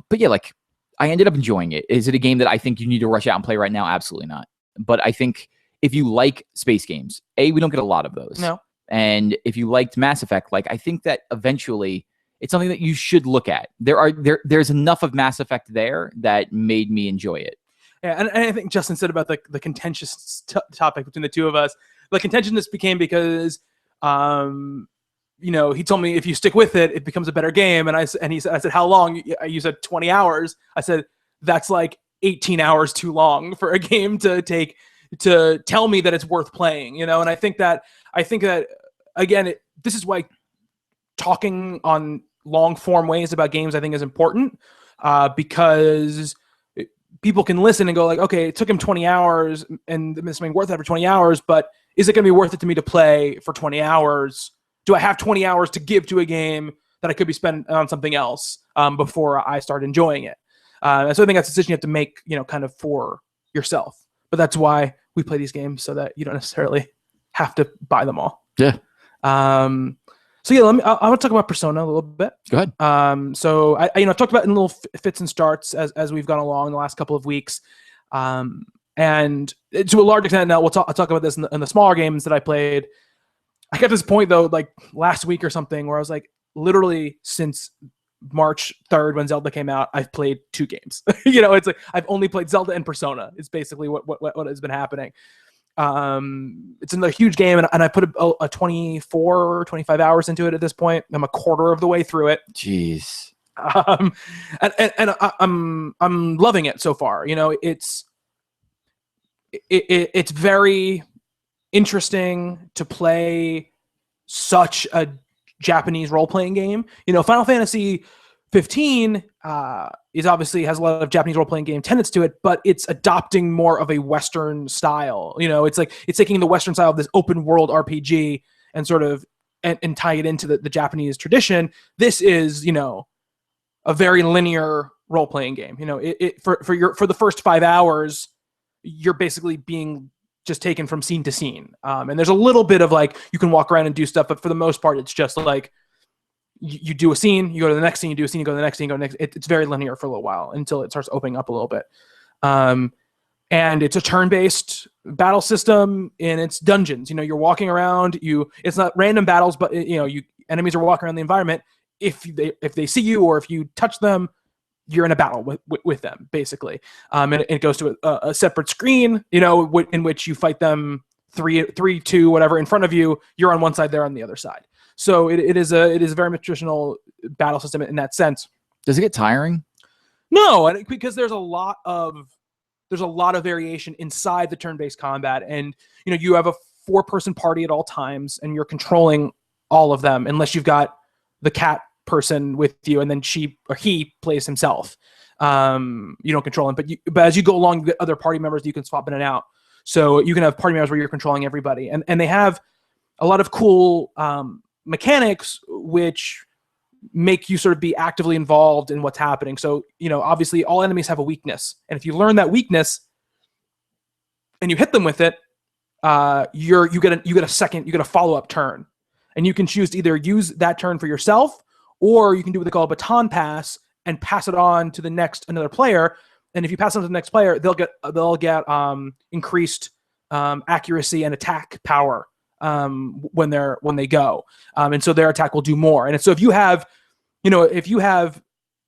But yeah, like I ended up enjoying it. Is it a game that I think you need to rush out and play right now? Absolutely not. But I think if you like space games, we don't get a lot of those. No. And if you liked Mass Effect, like I think that eventually it's something that you should look at. There's enough of Mass Effect there that made me enjoy it. Yeah, and I think Justin said about the contentious topic between the two of us. The contentiousness became because he told me if you stick with it, it becomes a better game. And I said, how long? You said 20 hours. I said, that's like 18 hours too long for a game to take to tell me that it's worth playing, And I think that again, this is why talking on long form ways about games, I think, is important, because people can listen and go like, okay, it took him 20 hours and it's something worth it for 20 hours, but is it going to be worth it to me to play for 20 hours? Do I have 20 hours to give to a game that I could be spent on something else before I start enjoying it? And so I think that's a decision you have to make, kind of for yourself. but that's why we play these games, so that you don't necessarily have to buy them all. Yeah. So yeah, I want to talk about Persona a little bit. Go ahead. So I I've talked about it in little fits and starts as we've gone along in the last couple of weeks. And to a large extent now, I'll talk about this in the smaller games that I played. I got to this point though, like last week or something, where I was like, literally since March 3rd when Zelda came out, I've played 2 games. It's like I've only played Zelda and Persona. It's basically what has been happening. It's a huge game, and I put a 24, 25 hours into it at this point. I'm a quarter of the way through it. Jeez. And I'm loving it so far. It's very interesting to play such a Japanese role-playing game. Final Fantasy 15 is obviously has a lot of Japanese role-playing game tenets to it, but it's adopting more of a Western style. It's like it's taking the Western style of this open world RPG and sort of and tying it into the Japanese tradition. This is a very linear role-playing game. For the first 5 hours, you're basically being just taken from scene to scene. And there's a little bit of like, you can walk around and do stuff, but for the most part, it's just like, you do a scene, you go to the next scene, you do a scene, you go to the next scene, you go to the next. It's very linear for a little while until it starts opening up a little bit. And it's a turn-based battle system in its dungeons. You're walking around, it's not random battles, but enemies are walking around the environment. If they see you or if you touch them, you're in a battle with them, basically. And it goes to a separate screen, in which you fight them 3-2, whatever, in front of you. You're on one side, they're on the other side. So it is a very much traditional battle system in that sense. Does it get tiring? No, because there's a lot of variation inside the turn-based combat, and you have a 4-person party at all times, and you're controlling all of them, unless you've got the cat person with you, and then she or he plays himself. You don't control him, but as you go along, you get other party members that you can swap in and out. So you can have party members where you're controlling everybody, and they have a lot of cool mechanics which make you sort of be actively involved in what's happening. So obviously all enemies have a weakness, and if you learn that weakness and you hit them with it, you get a follow-up turn, and you can choose to either use that turn for yourself, or you can do what they call a baton pass and pass it on to another player. And if you pass it on to the next player, they'll get increased accuracy and attack power when they go, and so their attack will do more. And so if you have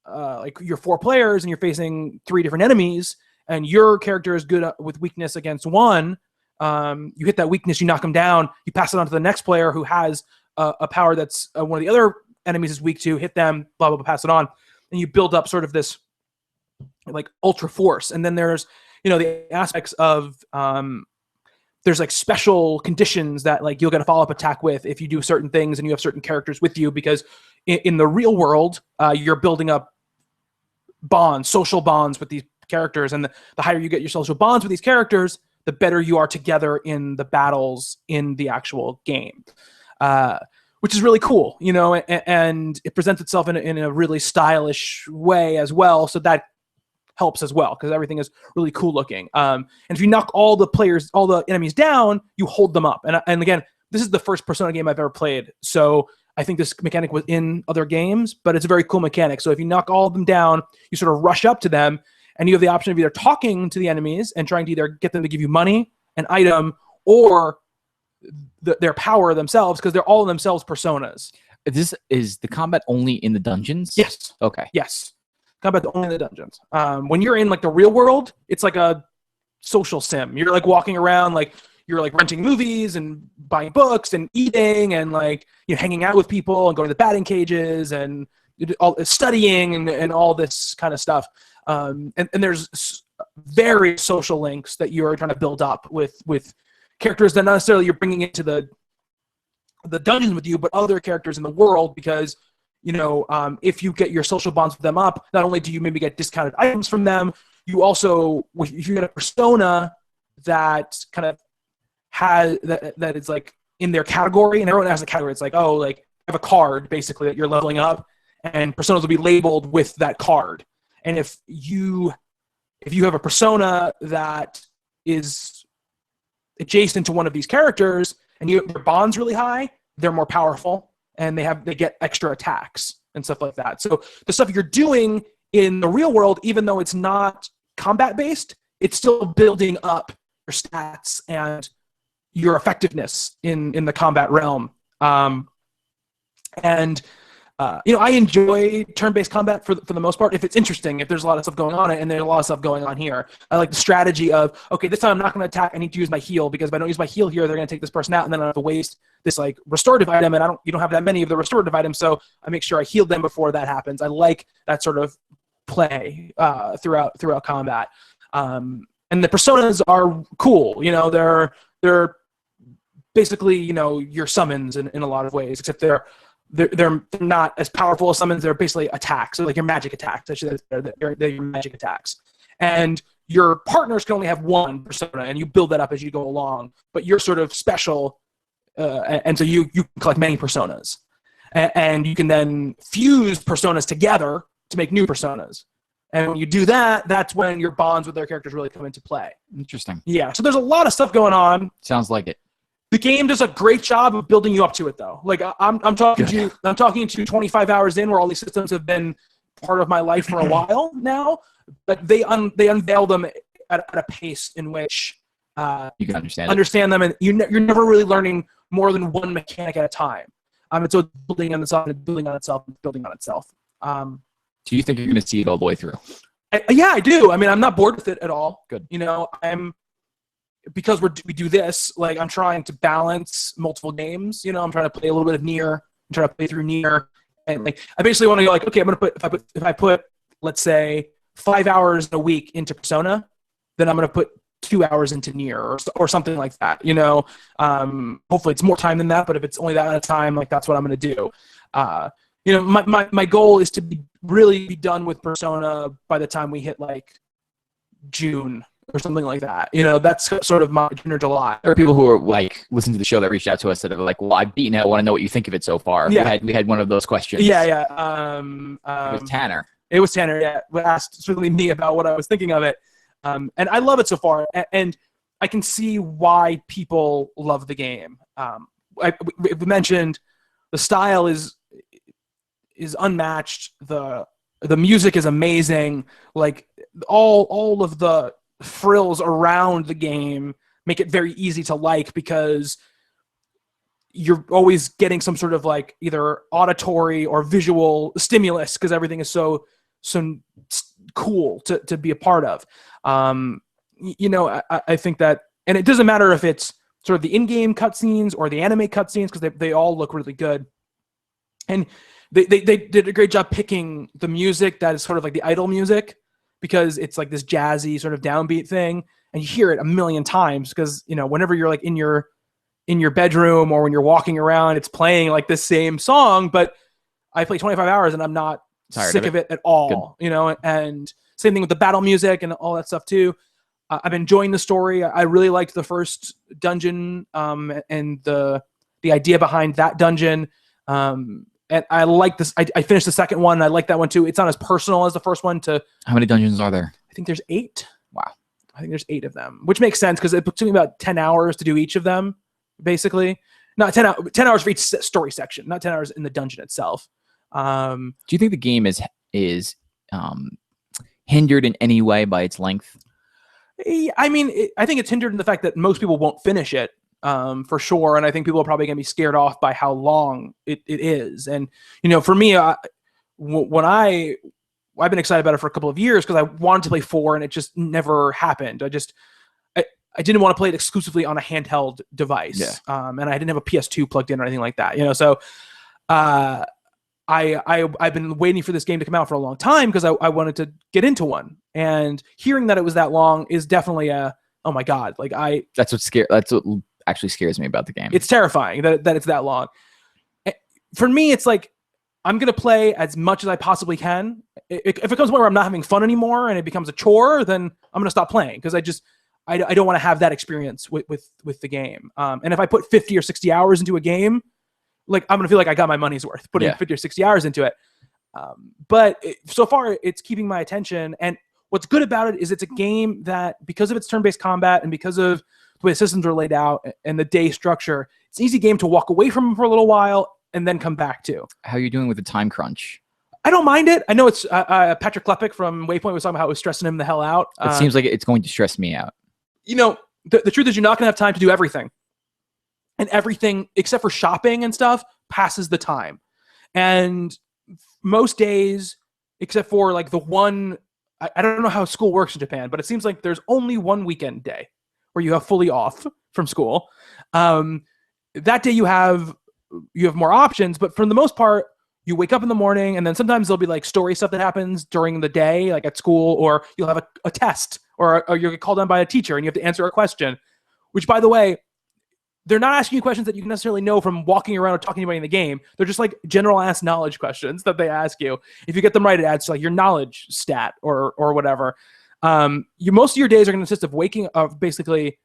like your 4 players and you're facing 3 different enemies, and your character is good with weakness against one, you hit that weakness, you knock them down, you pass it on to the next player who has a power that's one of the other enemies is weak to, hit them, blah, blah, blah, pass it on. And you build up sort of this like ultra force. And then there's, the aspects of, there's like special conditions that like you'll get a follow-up attack with if you do certain things and you have certain characters with you, because in the real world, you're building up social bonds with these characters. And the higher you get your social bonds with these characters, the better you are together in the battles in the actual game. Which is really cool, and it presents itself in a really stylish way as well. So that helps as well, because everything is really cool looking. And if you knock all the enemies down, you hold them up. And again, this is the first Persona game I've ever played. So I think this mechanic was in other games, but it's a very cool mechanic. So if you knock all of them down, you sort of rush up to them, and you have the option of either talking to the enemies and trying to either get them to give you money, an item, or their power themselves, because they're all themselves personas. Is the combat only in the dungeons? Yes. Okay. Yes. Combat only in the dungeons. When you're in like the real world, it's like a social sim. You're like walking around, like you're like renting movies and buying books and eating and like hanging out with people and going to the batting cages and all studying and all this kind of stuff. And there's very social links that you're trying to build up with characters that not necessarily you're bringing into the dungeons with you, but other characters in the world, because if you get your social bonds with them up, not only do you maybe get discounted items from them, you also, if you get a persona that kind of has that is like in their category, and everyone has a category, it's like, oh, like I have a card basically that you're leveling up, and personas will be labeled with that card. And if you have a persona that is adjacent to one of these characters, and your bond's really high, they're more powerful, and they get extra attacks and stuff like that. So the stuff you're doing in the real world, even though it's not combat based, it's still building up your stats and your effectiveness in the combat realm. I enjoy turn-based combat for the most part if it's interesting, if there's a lot of stuff going on, and there's a lot of stuff going on here. I like the strategy of, okay, this time I'm not going to attack, I need to use my heal, because if I don't use my heal here, they're going to take this person out, and then I have to waste this like restorative item, and you don't have that many of the restorative items, so I make sure I heal them before that happens. I like that sort of play throughout combat. And the personas are cool. They're basically, your summons in a lot of ways, except they're not as powerful as summons. They're basically attacks, so like your magic attacks. They're your magic attacks. And your partners can only have one persona, and you build that up as you go along. But you're sort of special, and so you collect many personas. And you can then fuse personas together to make new personas. And when you do that, that's when your bonds with their characters really come into play. Interesting. Yeah, so there's a lot of stuff going on. Sounds like it. The game does a great job of building you up to it, though. Like I'm talking to 25 hours in, where all these systems have been part of my life for a while now. But they unveil them at a pace in which you can understand them, and you're never really learning more than one mechanic at a time. And so it's building on itself and building on itself and building on itself. Do you think you're going to see it all the way through? Yeah, I do. I mean, I'm not bored with it at all. Good. Because we do this, like, I'm trying to balance multiple games. I'm trying to play a little bit of Nier. I'm trying to play through Nier, and like I basically want to go like, okay, I'm gonna put if I put let's say 5 hours a week into Persona, then I'm gonna put 2 hours into Nier or something like that. Hopefully it's more time than that, but if it's only that amount of time, like that's what I'm gonna do. My goal is to really be done with Persona by the time we hit like June or something like that. That's sort of my June or July. There are people who are like listening to the show that reached out to us that are like, well, I've beaten it. I want to know what you think of it so far. Yeah. We had one of those questions. Yeah. It was Tanner. It was Tanner, yeah. Asked specifically me about what I was thinking of it. And I love it so far. And I can see why people love the game. We mentioned the style is unmatched. The music is amazing. Like all of the frills around the game make it very easy to like, because you're always getting some sort of like either auditory or visual stimulus, because everything is so cool to be a part of. I think that, and it doesn't matter if it's sort of the in-game cutscenes or the anime cutscenes, because they all look really good. And they did a great job picking the music that is sort of like the idle music, because it's like this jazzy sort of downbeat thing, and you hear it a million times, because whenever you're like in your bedroom or when you're walking around, it's playing like this same song. But I play 25 hours and I'm not sick of it at all. Good. And same thing with the battle music and all that stuff too. I'm enjoying the story. I really liked the first dungeon and the idea behind that dungeon. And I like this. I finished the second one. I like that one too. It's not as personal as the first one. How many dungeons are there? I think there's 8. Wow. I think there's 8 of them, which makes sense because it took me about 10 hours to do each of them, basically. Not 10 hours for each story section, not 10 hours in the dungeon itself. Do you think the game is hindered in any way by its length? I mean, I think it's hindered in the fact that most people won't finish it. For sure. And I think people are probably going to be scared off by how long it is. And, for me, when I've been excited about it for a couple of years because I wanted to play 4 and it just never happened. I didn't want to play it exclusively on a handheld device. Yeah. And I didn't have a PS2 plugged in or anything like that, so I've been waiting for this game to come out for a long time because I wanted to get into one. And hearing that it was that long is definitely oh my God. Like that's what actually scares me about the game. It's terrifying that it's that long. For me, it's like I'm gonna play as much as I possibly can. If it comes to a point where I'm not having fun anymore and it becomes a chore, then I'm gonna stop playing because I don't want to have that experience with the game. And if I put 50 or 60 hours into a game, like I'm gonna feel like I got my money's worth putting 50 or 60 hours into it. But so far, it's keeping my attention. And what's good about it is it's a game that, because of its turn-based combat and because of the way the systems are laid out and the day structure, it's an easy game to walk away from for a little while and then come back to. How are you doing with the time crunch? I don't mind it. I know it's Patrick Klepek from Waypoint was talking about how it was stressing him the hell out. It seems like it's going to stress me out. You know, the truth is you're not going to have time to do everything. And everything, except for shopping and stuff, passes the time. And most days, except for like the one, I don't know how school works in Japan, but it seems like there's only one weekend day where you have fully off from school. That day you have more options, but for the most part, you wake up in the morning and then sometimes there'll be like story stuff that happens during the day, like at school, or you'll have a test or you'll get called on by a teacher and you have to answer a question, which, by the way, they're not asking you questions that you can necessarily know from walking around or talking to anybody in the game. They're just like general ass knowledge questions that they ask you. If you get them right, it adds to like your knowledge stat or whatever. Most of your days are going to consist of waking up, basically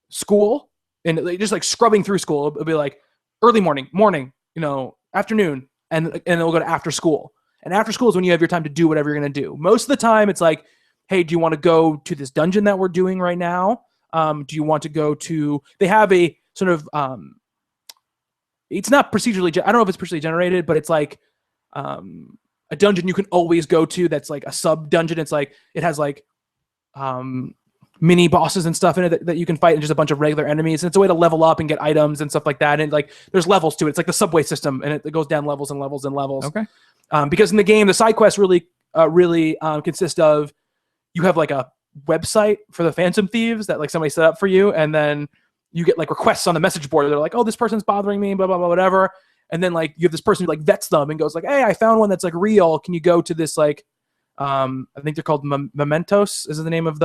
school, and just like scrubbing through school. It'll be like early morning, afternoon, and it'll go to after school. And after school is when you have your time to do whatever you're going to do. Most of the time, it's like, hey, do you want to go to this dungeon that we're doing right now? Do you want to go to? They have a sort of it's not procedurally. I don't know if it's procedurally generated, but it's like a dungeon you can always go to. That's like a sub dungeon. It's like it has like mini bosses and stuff in it that you can fight, and just a bunch of regular enemies. And it's a way to level up and get items and stuff like that. And like there's levels to it. It's like the subway system, and it goes down levels and levels and levels. Okay. Because in the game, the side quests really consist of, you have like a website for the Phantom Thieves that like somebody set up for you, and then you get like requests on the message board. They're like, oh, this person's bothering me, blah, blah, blah, whatever. And then like you have this person who like vets them and goes like, hey, I found one that's like real. Can you go to this like, I think they're called Mementos is the name of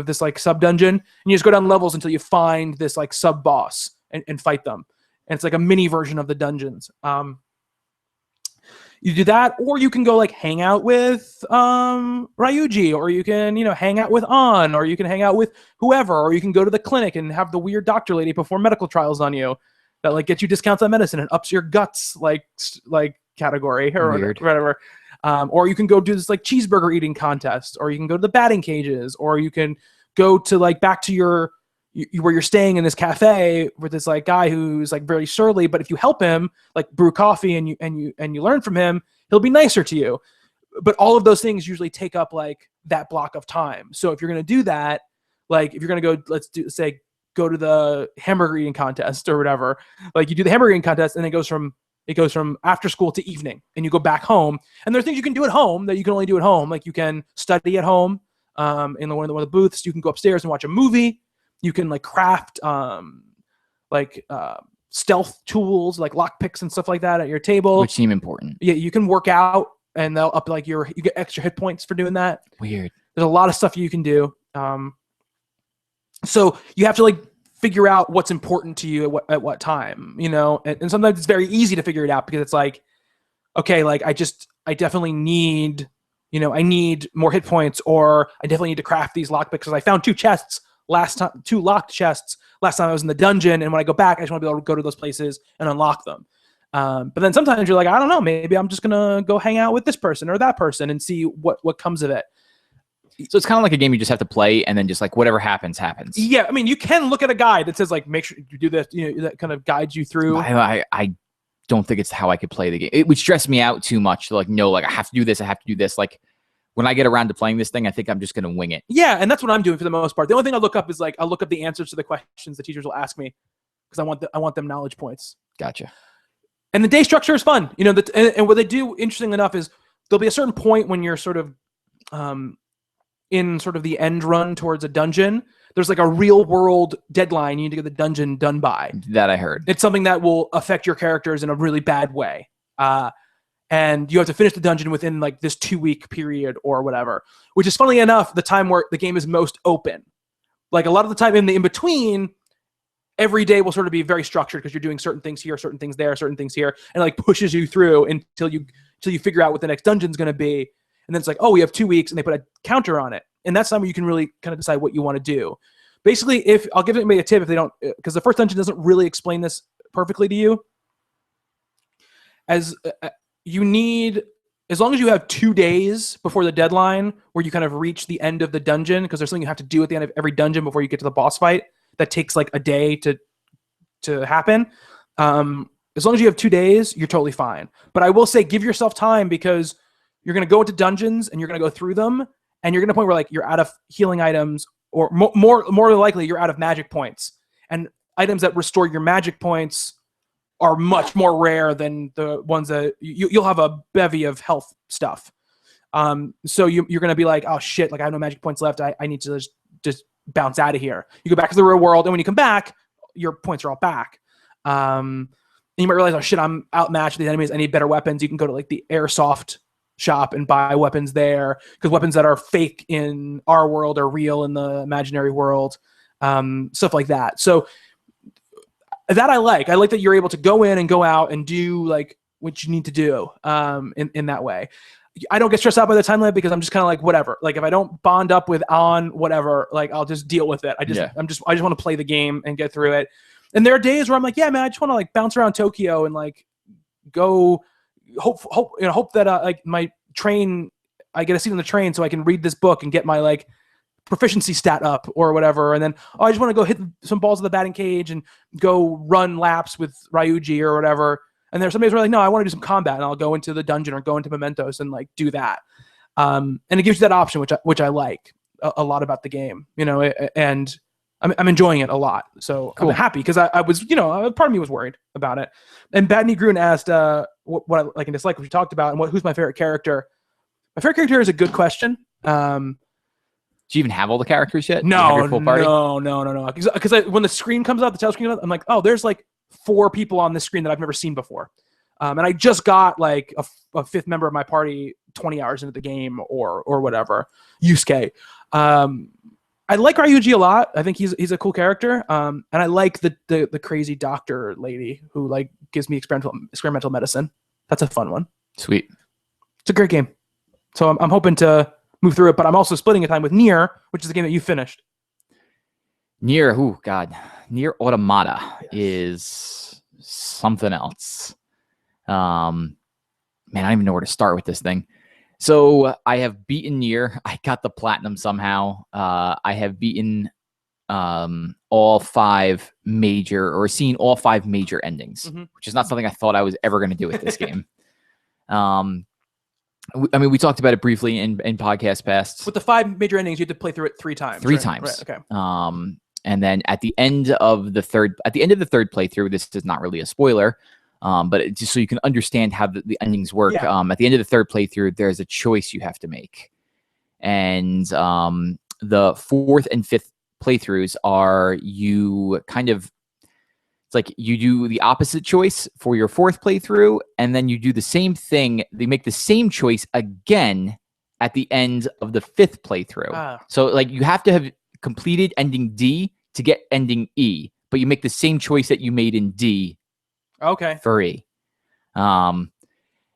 this like sub dungeon. And you just go down levels until you find this like sub boss and fight them. And it's like a mini version of the dungeons. You do that, or you can go like hang out with Ryuji, or you can, hang out with An, or you can hang out with whoever, or you can go to the clinic and have the weird doctor lady perform medical trials on you that like gets you discounts on medicine and ups your guts like category or Weird. whatever. Or you can go do this like cheeseburger eating contest, or you can go to the batting cages, or you can go to like back to where you're staying in this cafe with this like guy who's like very surly, but if you help him like brew coffee and you learn from him, he'll be nicer to you. But all of those things usually take up like that block of time. So if you're going to do that, like if you're going to go, go to the hamburger eating contest or whatever, like you do the hamburger eating contest and it goes from after school to evening, and you go back home, and there are things you can do at home that you can only do at home. Like you can study at home in one of the booths. You can go upstairs and watch a movie. You can like craft stealth tools like lockpicks and stuff like that at your table, Which seem important. Yeah, you can work out and they'll up like you get extra hit points for doing that. Weird. There's a lot of stuff you can do. So you have to like figure out what's important to you at what time, and sometimes it's very easy to figure it out because it's like, okay, like I definitely need, I need more hit points, or I definitely need to craft these lockpicks because I found two locked chests last time I was in the dungeon, and when I go back, I just want to be able to go to those places and unlock them. But then sometimes you're like, I don't know, maybe I'm just gonna go hang out with this person or that person and see what comes of it. So it's kind of like a game you just have to play, and then just like whatever happens. Yeah, I mean, you can look at a guide that says like, make sure you do this, that kind of guides you through. I don't think it's how I could play the game. It would stress me out too much to like, no, like I have to do this, I have to do this. Like when I get around to playing this thing, I think I'm just gonna wing it. Yeah, and that's what I'm doing for the most part. The only thing I look up is like, I'll look up the answers to the questions the teachers will ask me because I want them knowledge points. Gotcha. And the day structure is fun, and what they do, interestingly enough, is there'll be a certain point when you're sort of in sort of the end run towards a dungeon. There's like a real world deadline you need to get the dungeon done by. That I heard. It's something that will affect your characters in a really bad way. And you have to finish the dungeon within like this 2-week period or whatever, which is funnily enough, the time where the game is most open. Like a lot of the time in between, every day will sort of be very structured because you're doing certain things here, certain things there, certain things here, and like pushes you through until you figure out what the next dungeon's going to be. And then it's like, oh, we have 2 weeks, and they put a counter on it. And that's time where you can really kind of decide what you want to do. Basically, if I'll give anybody a tip if they don't, because the first dungeon doesn't really explain this perfectly to you. As as long as you have 2 days before the deadline where you kind of reach the end of the dungeon, because there's something you have to do at the end of every dungeon before you get to the boss fight that takes like a day to happen. As long as you have 2 days, you're totally fine. But I will say, give yourself time, because you're going to go into dungeons and you're going to go through them, and you're going to point where like you're out of healing items, or more likely you're out of magic points. And items that restore your magic points are much more rare than the ones that you'll have a bevy of health stuff. So you're going to be like, oh shit, like I have no magic points left. I need to just bounce out of here. You go back to the real world, and when you come back, your points are all back. And you might realize, oh shit, I'm outmatched with these enemies. I need better weapons. You can go to like the airsoft shop and buy weapons there, because weapons that are fake in our world are real in the imaginary world. Stuff like that. So that I like that you're able to go in and go out and do like what you need to do in that way. I don't get stressed out by the time limit, because I'm just kind of like, whatever. Like if I don't bond up with whatever, like I'll just deal with it. I just want to play the game and get through it. And there are days where I'm like, yeah, man, I just want to like bounce around Tokyo and like go hope that like my train, I get a seat on the train so I can read this book and get my like proficiency stat up or whatever. And then I just want to go hit some balls in the batting cage and go run laps with Ryuji or whatever. And there's some days where like, no, I want to do some combat, and I'll go into the dungeon or go into Mementos and like do that. And it gives you that option, which I like a lot about the game, and I'm enjoying it a lot. So cool. I'm happy, because I was, part of me was worried about it. And Badney Grun asked what I like and dislike, which we talked about, and who's my favorite character. My favorite character is a good question. Do you even have all the characters yet? No. Because when the screen comes up, the title screen comes up, I'm like, oh, there's like 4 people on this screen that I've never seen before. And I just got like a 5th member of my party 20 hours into the game or whatever. Yusuke. I like Ryuji a lot. I think he's a cool character. And I like the crazy doctor lady who like gives me experimental medicine. That's a fun one. Sweet. It's a great game. So I'm hoping to move through it, but I'm also splitting a time with Nier, which is the game that you finished. Nier Automata is something else. Man, I don't even know where to start with this thing. So I have beaten Nier. I got the platinum somehow. I have beaten all 5 major, or seen all 5 major endings, which is not something I thought I was ever going to do with this game. I mean, we talked about it briefly in podcast past. With the 5 major endings, you had to play through it 3 times. 3 times. Right, okay. And then at the end of the third playthrough, this is not really a spoiler, but just so you can understand how the endings work. Yeah. At the end of the 3rd playthrough, there's a choice you have to make, and the 4th and 5th playthroughs are it's like you do the opposite choice for your 4th playthrough, and then you do the same thing. They make the same choice again at the end of the 5th playthrough. So like you have to have completed ending D to get ending E, but you make the same choice that you made in D. Okay. For E. And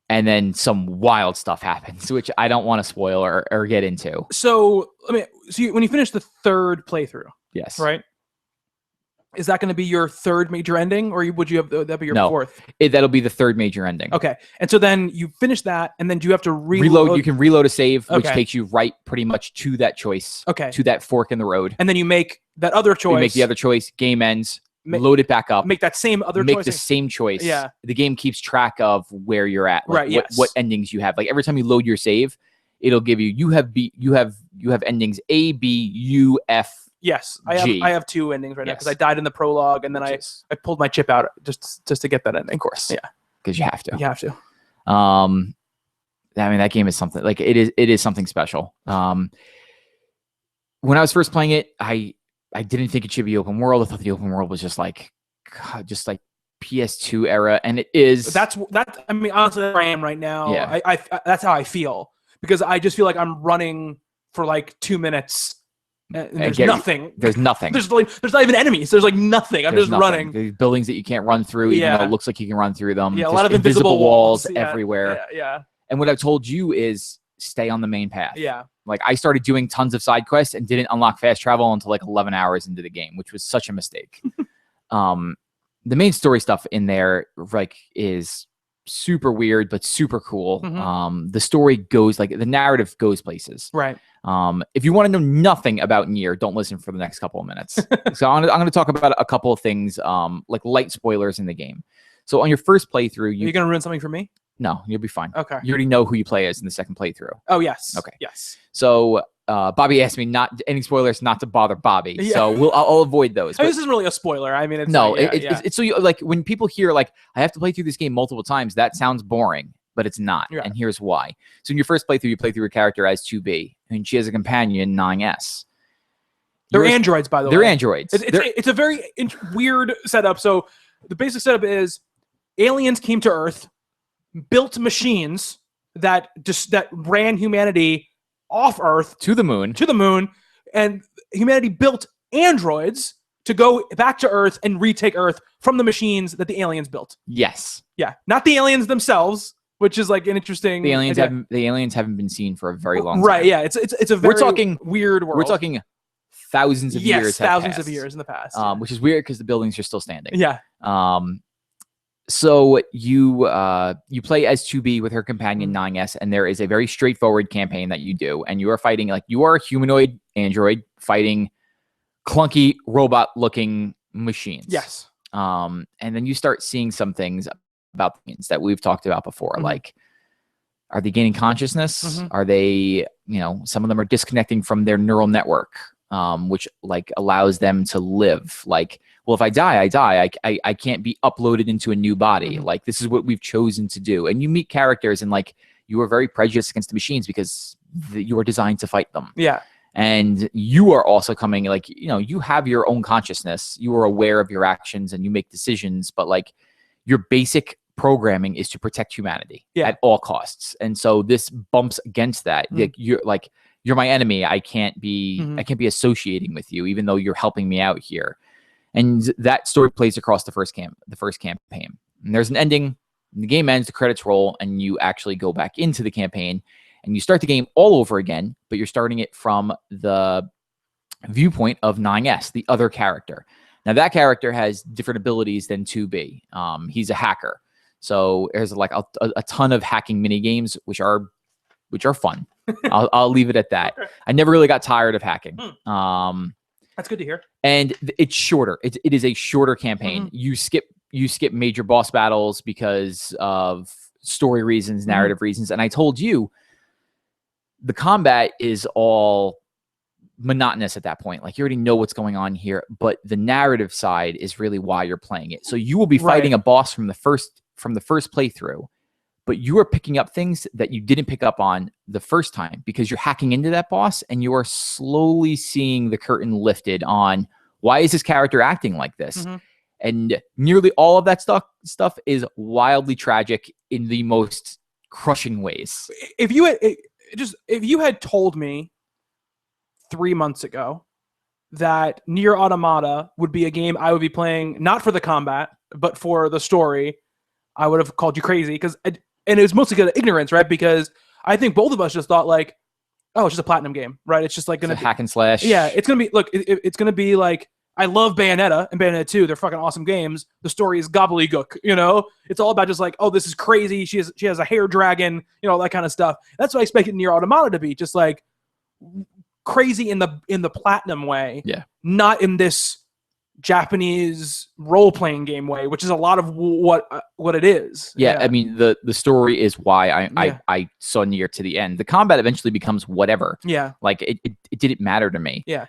then some wild stuff happens, which I don't want to spoil or get into. So when you finish the 3rd playthrough, yes, right? Is that going to be your 3rd major ending, or would you have that be your 4th? That'll be the 3rd major ending. Okay, and so then you finish that, and then do you have to reload? You can reload a save, which takes you right pretty much to that choice. Okay, to that fork in the road, and then you make that other choice. You make the other choice. Game ends. Load it back up. Make that same other choice. Make the same choice. Yeah. The game keeps track of where you're at. Right. What endings you have. Like every time you load your save, it'll give you have endings A, B, U, F. Yes, G. I have 2 endings right now, because I died in the prologue, and then I pulled my chip out just to get that ending. Of course. Yeah. Because you have to. You have to. I mean, that game is something, like it is something special. When I was first playing it, I didn't think it should be open world. I thought the open world was just like PS2 era, and it is. That's. I mean, honestly, that's where I am right now. Yeah. I that's how I feel, because I just feel like I'm running for like 2 minutes. And there's nothing. There's nothing. There's not even enemies. There's like nothing. I'm just running. There's buildings that you can't run through, even though it looks like you can run through them. Yeah, a lot of invisible walls everywhere. Yeah. And what I've told you is stay on the main path. Yeah. Like I started doing tons of side quests and didn't unlock fast travel until like 11 hours into the game, which was such a mistake. The main story stuff in there like is super weird, but super cool. Mhm. The story goes like the narrative goes places. Right. If you want to know nothing about Nier, don't listen for the next couple of minutes. So I'm gonna talk about a couple of things, like light spoilers in the game. So on your first playthrough, Are you gonna ruin something for me? no, you'll be fine. Okay. You already know who you play as in the second playthrough. Oh yes. Okay. Yes. So Bobby asked me not any spoilers, not to bother Bobby. Yeah. So I'll avoid those. I mean, this isn't really a spoiler. I mean, it's no, like, it's so you like when people hear like I have to play through this game multiple times, that sounds boring, but it's not. Yeah. And here's why. So in your first playthrough, you play through a character as 2B, and she has a companion 9S. They're androids, by the way. They're androids. It's a very weird setup. So the basic setup is aliens came to Earth, built machines that ran humanity off Earth to the moon, and humanity built androids to go back to Earth and retake Earth from the machines that the aliens built. Yes. Yeah, not the aliens themselves, which is like an interesting. The aliens haven't been seen for a very long time. Right. Yeah. It's a very weird world. We're talking thousands of years. Thousands of years in the past. Which is weird because the buildings are still standing. Yeah. So you play as 2B with her companion 9S, and there is a very straightforward campaign that you do, and you are fighting you are a humanoid android fighting clunky robot-looking machines. Yes. And then you start seeing some things about things that we've talked about before, like are they gaining consciousness? Are they, some of them are disconnecting from their neural network, which allows them to live. Well, if I die, I die. I can't be uploaded into a new body. This is what we've chosen to do. And you meet characters and you are very prejudiced against the machines because you are designed to fight them. Yeah. And you are also coming you have your own consciousness. You are aware of your actions and you make decisions, but your basic programming is to protect humanity at all costs. And so this bumps against that. You're my enemy. I can't be associating with you, even though you're helping me out here. And that story plays across the first campaign. And there's an ending. The game ends, the credits roll, and you actually go back into the campaign and you start the game all over again, but you're starting it from the viewpoint of 9S, the other character. Now that character has different abilities than 2B. He's a hacker. So there's a ton of hacking mini games, which are fun. I'll leave it at that. Okay. I never really got tired of hacking. That's good to hear. And it's shorter. It is a shorter campaign. You skip major boss battles because of story reasons, narrative reasons. And I told you, the combat is all monotonous at that point. You already know what's going on here, but the narrative side is really why you're playing it. So you will be fighting a boss from the first playthrough, but you are picking up things that you didn't pick up on the first time because you're hacking into that boss and you are slowly seeing the curtain lifted on why is this character acting like this? And nearly all of that stuff is wildly tragic in the most crushing ways. If you had told me 3 months ago that Nier Automata would be a game I would be playing not for the combat but for the story, I would have called you crazy and it was mostly good at ignorance, right? Because I think both of us just thought oh, it's just a platinum game, right? It's just gonna be hack and slash. Yeah, it's gonna be it's gonna be I love Bayonetta and Bayonetta 2. They're fucking awesome games. The story is gobbledygook, It's all about just oh, this is crazy. She has a hair dragon, all that kind of stuff. That's what I expected Nier Automata to be, just crazy in the platinum way. Yeah. Not in this Japanese role-playing game way, which is a lot of what it is. Yeah, I mean the story is why I saw Nier to the end. The combat eventually becomes whatever. Yeah. It didn't matter to me. Yeah.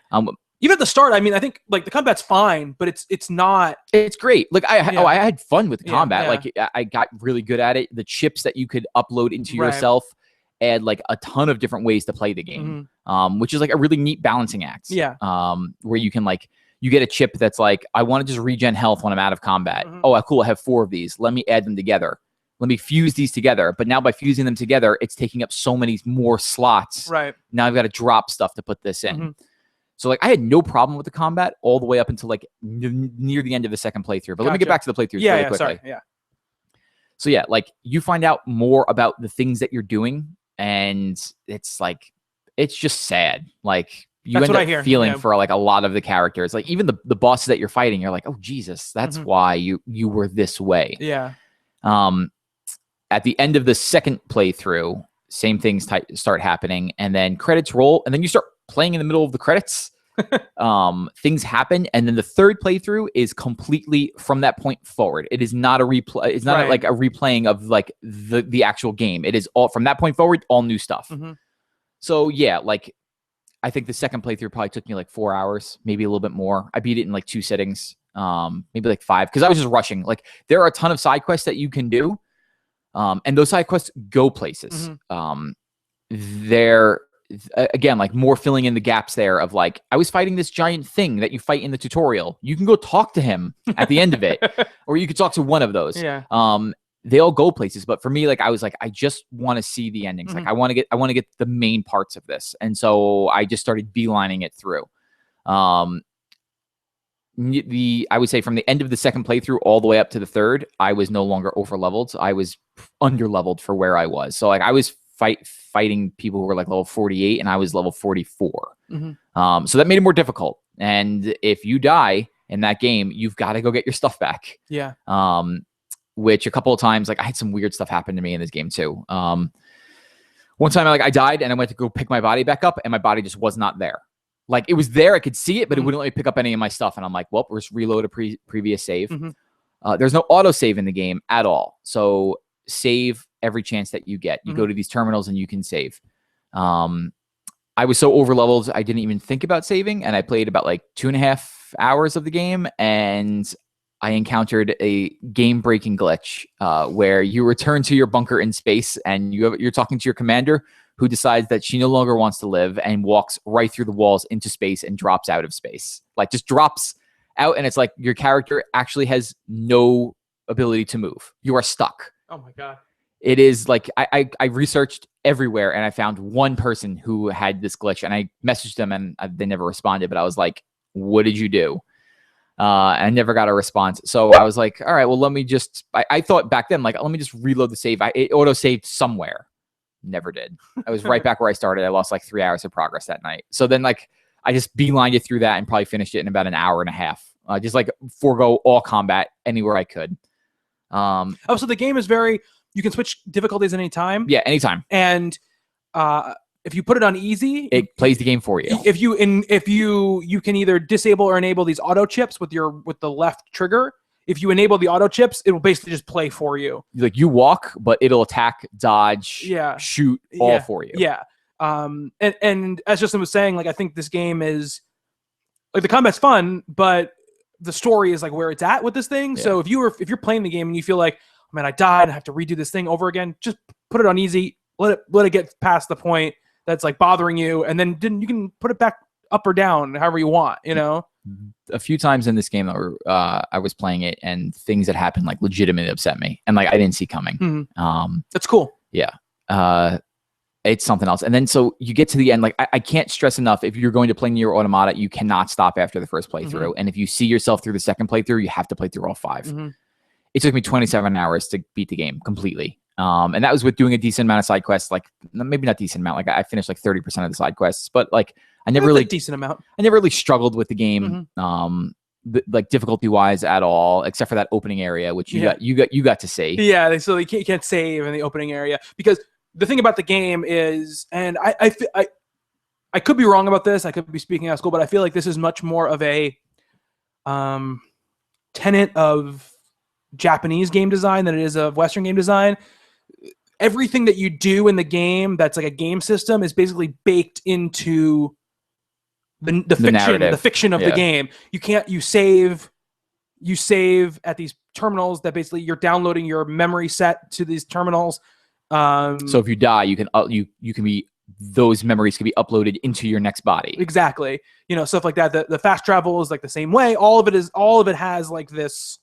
Even at the start, I mean, I think the combat's fine, but it's not. It's great. I had fun with the combat. I got really good at it. The chips that you could upload into yourself add a ton of different ways to play the game, which is a really neat balancing act. Yeah. Where you can you get a chip that's I want to just regen health when I'm out of combat. Oh, cool. I have 4 of these. Let me add them together. Let me fuse these together. But now by fusing them together, it's taking up so many more slots. Right. Now I've got to drop stuff to put this in. So I had no problem with the combat all the way up until near the end of the second playthrough. But let me get back to the playthrough really quickly. Sorry. Yeah. So yeah, you find out more about the things that you're doing, and it's it's just sad. You end up feeling for a lot of the characters. Even the bosses that you're fighting, you're oh Jesus, that's why you were this way. Yeah. at the end of the second playthrough, same things start happening, and then credits roll, and then you start playing in the middle of the credits. Things happen, and then the third playthrough is completely from that point forward. It is not a replay. It's not like a replaying of like the actual game. It is all from that point forward, all new stuff. So yeah, like I think the second playthrough probably took me like 4 hours, maybe a little bit more. I beat it in like 2 sittings, maybe like 5, because I was just rushing. Like there are a ton of side quests that you can do, and those side quests go places. They're again, like more filling in the gaps there of like, I was fighting this giant thing that you fight in the tutorial. You can go talk to him at the end of it, or you could talk to one of those. Yeah. They all go places, but for me, like I was like, I just want to see the endings. Like I want to get the main parts of this. And so I just started beelining it through. I would say from the end of the second playthrough all the way up to the third, I was no longer over leveled. I was under leveled for where I was. So like I was fighting people who were like level 48 and I was level 44. So that made it more difficult. And if you die in that game, you've got to go get your stuff back. Yeah. Which a couple of times, like I had some weird stuff happen to me in this game too. One time I died and I went to go pick my body back up and my body just was not there. Like it was there, I could see it, but it wouldn't let me pick up any of my stuff. And I'm like, well, we'll just reload a previous save. There's no auto save in the game at all. So save every chance that you get. You go to these terminals and you can save. I was so over leveled, I didn't even think about saving. And I played about like 2.5 hours of the game. And I encountered a game-breaking glitch where you return to your bunker in space and you're talking to your commander who decides that she no longer wants to live and walks right through the walls into space and drops out of space. Like just drops out, and it's like your character actually has no ability to move. You are stuck. Oh my God. It is like I researched everywhere and I found one person who had this glitch, and I messaged them and they never responded, but I was like, what did you do? I never got a response. So I was like, all right, well, let me just, I thought back then, like, let me just reload the save. It auto-saved somewhere. Never did. I was right back where I started. I lost like 3 hours of progress that night. So then like, I just beelined it through that and probably finished it in about an hour and a half. Just like forego all combat anywhere I could. Oh, so the game is you can switch difficulties at any time? Yeah, anytime. And if you put it on easy, it plays the game for you. If you can either disable or enable these auto chips with the left trigger. If you enable the auto chips, it will basically just play for you. Like you walk, but it'll attack, dodge, shoot all for you. Yeah. And as Justin was saying, like I think this game is like the combat's fun, but the story is like where it's at with this thing. Yeah. So if you're playing the game and you feel like, oh, man, I died, I have to redo this thing over again, just put it on easy, let it get past the point that's like bothering you, and then you can put it back up or down however you want, you know. A few times in this game I was playing it and things that happened like legitimately upset me and like I didn't see coming. That's cool. Yeah. It's something else. And then so you get to the end, like I can't stress enough, if you're going to play Nier Automata, you cannot stop after the first playthrough. And if you see yourself through the second playthrough, you have to play through all 5. It took me 27 hours to beat the game completely. And that was with doing a decent amount of side quests, like maybe not decent amount. Like I finished like 30% of the side quests, but like I never really decent amount. I never really struggled with the game, like difficulty wise at all, except for that opening area, which you got to see. Yeah, so you can't save in the opening area because the thing about the game is, and I could be wrong about this. I could be speaking out of school, but I feel like this is much more of a tenet of Japanese game design than it is of Western game design. Everything that you do in the game that's like a game system is basically baked into the fiction of the game. You save at these terminals that basically you're downloading your memory set to these terminals. So if you die, you can be, those memories can be uploaded into your next body. Exactly. You know, stuff like that. The fast travel is like the same way. All of it has like this,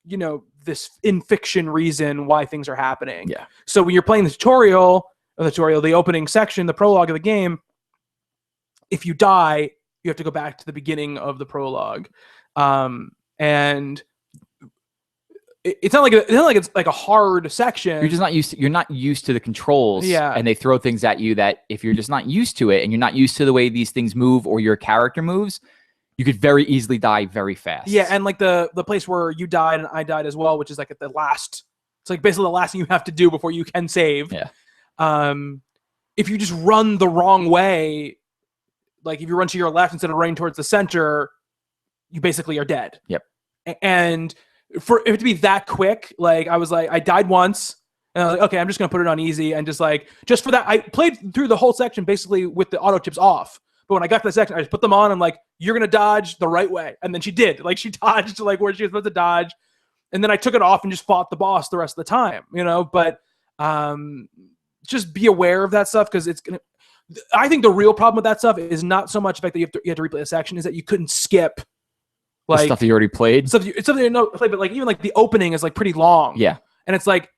you know, this in fiction reason why things are happening. Yeah. So when you're playing the opening section, the prologue of the game, if you die, you have to go back to the beginning of the prologue. And it's not like it's like a hard section. You're not used to the controls. Yeah. And they throw things at you that if you're just not used to it and you're not used to the way these things move or your character moves, you could very easily die very fast. Yeah, and like the place where you died and I died as well, which is like at the last It's like basically the last thing you have to do before you can save. Yeah. If you just run the wrong way, like if you run to your left instead of running towards the center, you basically are dead. Yep. And for it to be that quick, like I was like, I died once. And I was like, okay, I'm just going to put it on easy. And just for that, I played through the whole section basically with the auto chips off. But when I got to the section, I just put them on. I'm like, you're going to dodge the right way. And then she did. Like, she dodged like where she was supposed to dodge. And then I took it off and just fought the boss the rest of the time, you know? But just be aware of that stuff, because it's going to... I think the real problem with that stuff is not so much the fact that you have to replay a section, is that you couldn't skip like the stuff that you already played. Stuff you know played, but like even like the opening is like pretty long. Yeah. And it's like,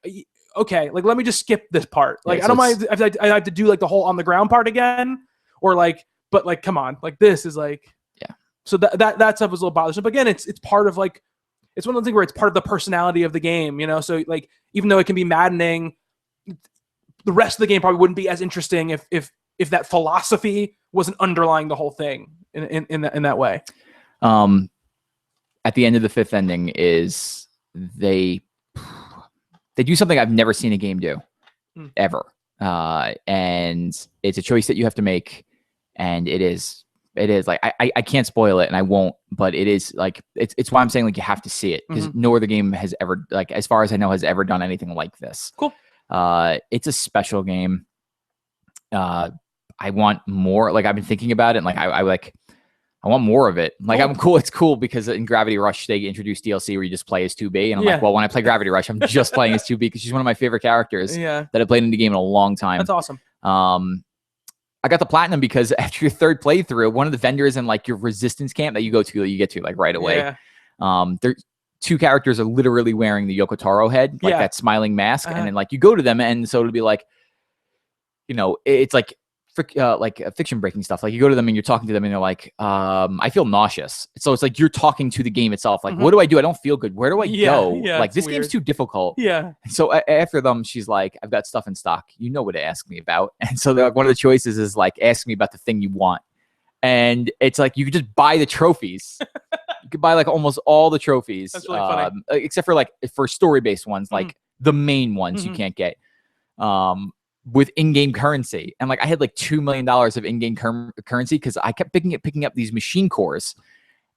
okay, like let me just skip this part. Like yeah, I don't mind if I have to do like the whole on the ground part again, or like, but like come on, like this is like, yeah. So that stuff was a little bothersome. But again, it's part of like, it's one of those things where it's part of the personality of the game, you know. So like even though it can be maddening, the rest of the game probably wouldn't be as interesting if that philosophy wasn't underlying the whole thing in that way. At the end of the 5th ending is they do something I've never seen a game do ever. And it's a choice that you have to make. And it is like, I can't spoil it and I won't, but it is like, it's why I'm saying like, you have to see it, because no other game has ever, like, as far as I know, has ever done anything like this. Cool. It's a special game. I want more. Like I've been thinking about it, and like I want more of it. Like I'm cool. It's cool because in Gravity Rush they introduced DLC where you just play as 2B, and I'm like, well, when I play Gravity Rush, I'm just playing as 2B because she's one of my favorite characters that I played in the game in a long time. That's awesome. I got the platinum because after your 3rd playthrough, one of the vendors in like your resistance camp that you go to, you get to like right away. There 2 characters are literally wearing the Yoko Taro head, like that smiling mask, and then like you go to them, and so it'll be like, you know, it's like fiction breaking stuff. Like you go to them and you're talking to them and they're like, I feel nauseous. So it's like you're talking to the game itself. Like, what do I do? I don't feel good. Where do I go? Like this game's too difficult. Yeah. So after them, she's like, I've got stuff in stock. You know what to ask me about. And so like, one of the choices is like, ask me about the thing you want. And it's like, you could just buy the trophies. You could buy like almost all the trophies. That's really funny. Except for like for story-based ones, like the main ones you can't get. With in-game currency, and like I had like $2 million of in-game currency because I kept picking up these machine cores,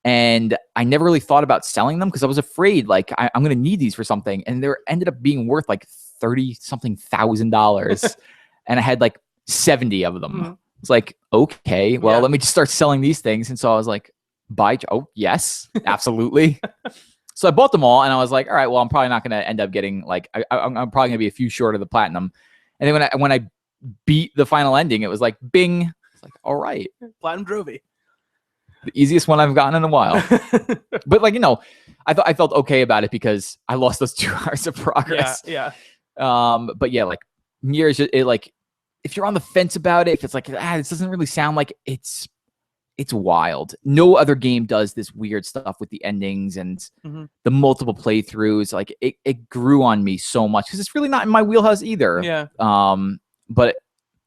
and I never really thought about selling them because I was afraid like I'm gonna need these for something, and they ended up being worth like $30-something thousand, and I had like 70 of them. It's like, okay, well, let me just start selling these things. And so I was like, buy. Oh yes, absolutely. So I bought them all, and I was like, all right, well, I'm probably not gonna end up getting like I'm probably gonna be a few short of the platinum. And then when I beat the final ending, it was like, bing. It's like, all right. Platinum Drovey. The easiest one I've gotten in a while. But like, you know, I felt okay about it because I lost those 2 hours of progress. Yeah. But yeah, like Nier is just, like, if you're on the fence about it, if it's like, this doesn't really sound like it's wild. No other game does this weird stuff with the endings and the multiple playthroughs. Like it grew on me so much because it's really not in my wheelhouse either. Yeah. But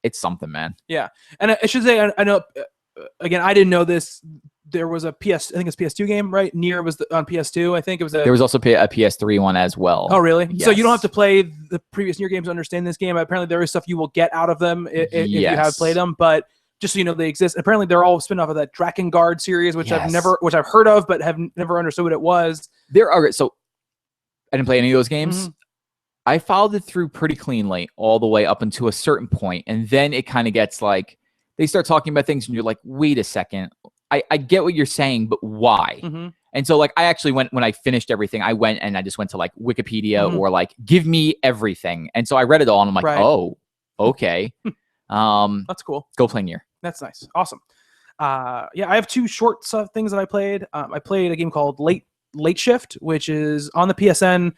it's something, man. Yeah. And I should say, I know, again, I didn't know this. There was a I think it's PS2 game, right? Nier was on PS2. I think it was there was also a PS3 one as well. Oh, really? Yes. So you don't have to play the previous Nier games to understand this game. Apparently there is stuff you will get out of them if you have played them, but just so you know, they exist. Apparently, they're all spin off of that Drakengard series, which I've heard of, but have never understood what it was. So I didn't play any of those games. I followed it through pretty cleanly all the way up until a certain point, and then it kind of gets like they start talking about things, and you're like, wait a second, I get what you're saying, but why? And so like I actually went when I finished everything, I went and I just went to like Wikipedia or like give me everything, and so I read it all, and I'm like, oh, okay. That's cool. Go play Nier. That's nice. Awesome. I have 2 short things that I played. I played a game called Late Shift, which is on the PSN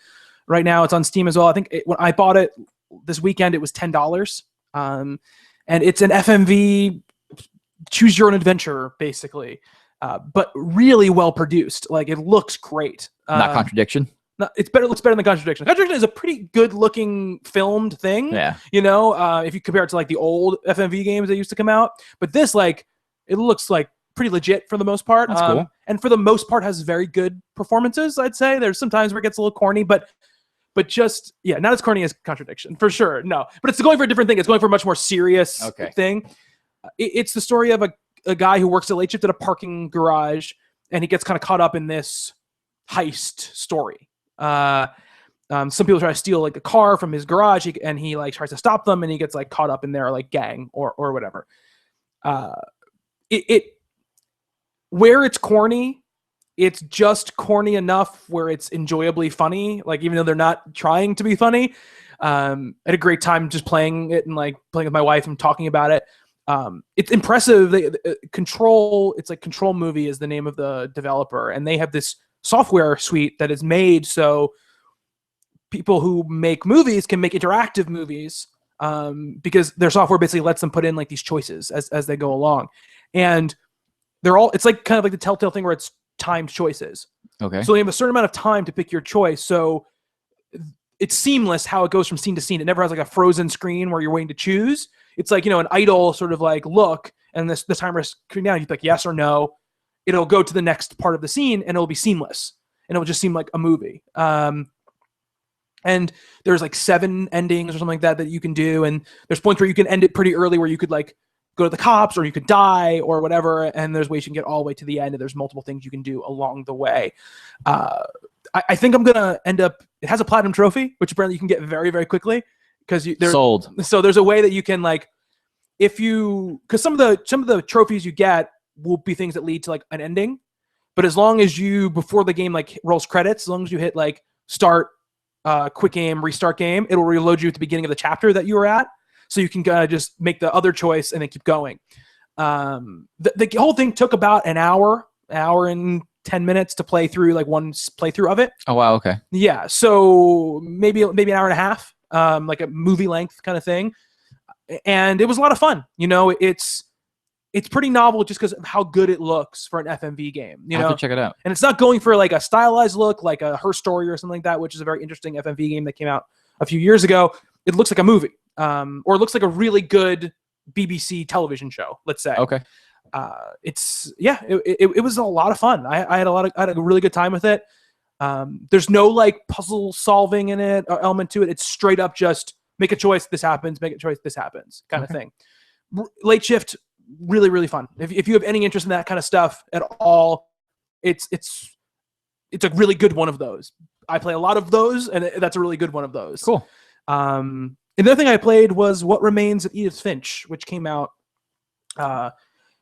right now. It's on Steam as well. I think when I bought it this weekend, it was $10. And it's an FMV choose your own adventure, basically, but really well produced. Like it looks great. Not Contradiction. No, it looks better than Contradiction. Contradiction is a pretty good looking filmed thing. Yeah. You know, if you compare it to like the old FMV games that used to come out, but this, like, it looks like pretty legit for the most part. That's cool. And for the most part has very good performances. I'd say there's some times where it gets a little corny, but but just not as corny as Contradiction for sure. No, but it's going for a different thing. It's going for a much more serious thing. It's the story of a guy who works a late shift at a parking garage, and he gets kind of caught up in this heist story. Some people try to steal like a car from his garage, and he like tries to stop them, and he gets like caught up in their like gang or whatever. Where it's corny, it's just corny enough where it's enjoyably funny. Like even though they're not trying to be funny, I had a great time just playing it and like playing with my wife and talking about it. It's impressive. Control, it's like Control Movie is the name of the developer, and they have this software suite that is made so people who make movies can make interactive movies, because their software basically lets them put in like these choices as they go along, and it's like kind of like the Telltale thing where it's timed choices. Okay. So they have a certain amount of time to pick your choice. So it's seamless how it goes from scene to scene. It never has like a frozen screen where you're waiting to choose. It's like, an idle sort of like look, and the timer's coming down. You pick yes or no. It'll go to the next part of the scene, and it'll be seamless, and it'll just seem like a movie. And there's like 7 endings or something like that you can do, and there's points where you can end it pretty early, where you could like go to the cops, or you could die, or whatever. And there's ways you can get all the way to the end, and there's multiple things you can do along the way. I think I'm gonna end up. It has a platinum trophy, which apparently you can get very, very quickly because sold. So there's a way that you can like, because some of the trophies you get will be things that lead to like an ending, but as long as you before the game like rolls credits, as long as you hit like start, quick game, restart game, it will reload you at the beginning of the chapter that you were at, so you can just make the other choice and then keep going. The whole thing took about an hour and 10 minutes to play through, like one playthrough of it. Oh wow, okay. Yeah, so maybe an hour and a half, like a movie length kind of thing, and it was a lot of fun. It's pretty novel just because of how good it looks for an FMV game. I have to check it out. And it's not going for like a stylized look like a Her Story or something like that, which is a very interesting FMV game that came out a few years ago. It looks like a movie, or it looks like a really good BBC television show, let's say. Okay. It was a lot of fun. I had a really good time with it. There's no like puzzle solving in it or element to it. It's straight up just make a choice, this happens, make a choice, this happens kind of thing. Late Shift, really, really fun. If you have any interest in that kind of stuff at all, it's a really good one of those. I play a lot of those, and that's a really good one of those. Cool. Another thing I played was What Remains of Edith Finch, which came out when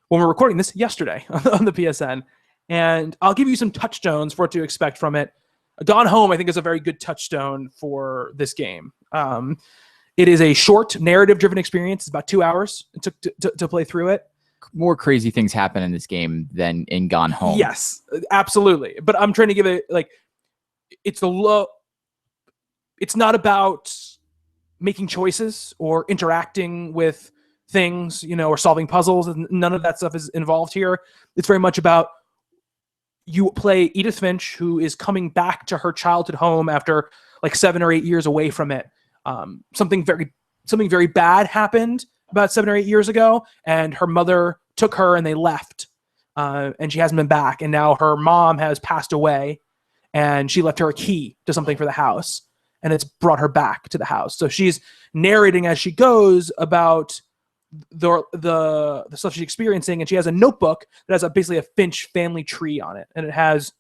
we're recording this yesterday on the PSN. And I'll give you some touchstones for what to expect from it. Gone Home, I think, is a very good touchstone for this game. It is a short, narrative-driven experience. It's about 2 hours it took to play through it. More crazy things happen in this game than in Gone Home. Yes, absolutely. But I'm trying to give it, like, it's not about making choices or interacting with things, or solving puzzles. None of that stuff is involved here. It's very much about you play Edith Finch, who is coming back to her childhood home after like 7 or 8 years away from it. Something very bad happened about 7 or 8 years ago, and her mother took her and they left, and she hasn't been back. And now her mom has passed away, and she left her a key to something for the house, and it's brought her back to the house. So she's narrating as she goes about the stuff she's experiencing, and she has a notebook that has basically a Finch family tree on it, and it has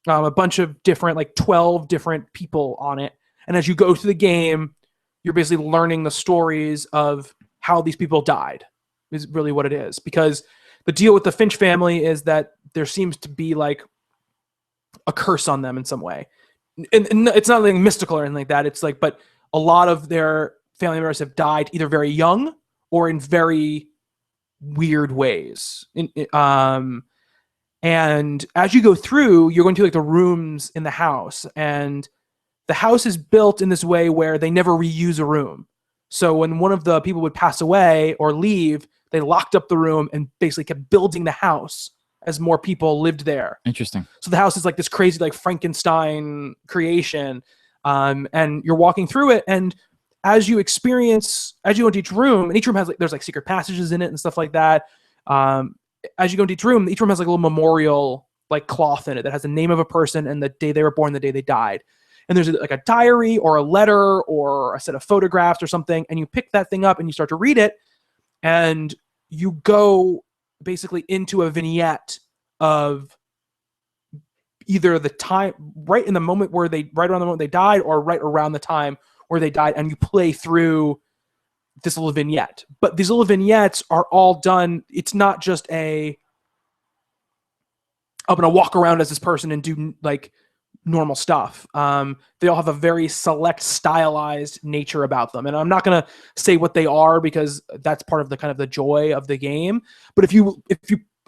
a bunch of different, like 12 different people on it. And as you go through the game, you're basically learning the stories of how these people died, is really what it is. Because the deal with the Finch family is that there seems to be like a curse on them in some way. And it's not anything mystical or anything like that. It's like, but a lot of their family members have died either very young or in very weird ways. And as you go through, you're going to like the rooms in the house, and the house is built in this way where they never reuse a room. So when one of the people would pass away or leave, they locked up the room and basically kept building the house as more people lived there. Interesting. So the house is like this crazy, like Frankenstein creation. And you're walking through it, and as you go into each room, and each room has there's like secret passages in it and stuff like that. As you go into each room has like a little memorial like cloth in it that has the name of a person and the day they were born, the day they died. and there's like a diary or a letter or a set of photographs or something, and you pick that thing up and you start to read it, and you go basically into a vignette of either the time right in the moment where right around the moment they died, or right around the time where they died, and you play through this little vignette. But these little vignettes are all done. It's not just I'm gonna walk around as this person and do like normal stuff. They all have a very select, stylized nature about them, and I'm not gonna say what they are because that's part of the kind of the joy of the game. But if you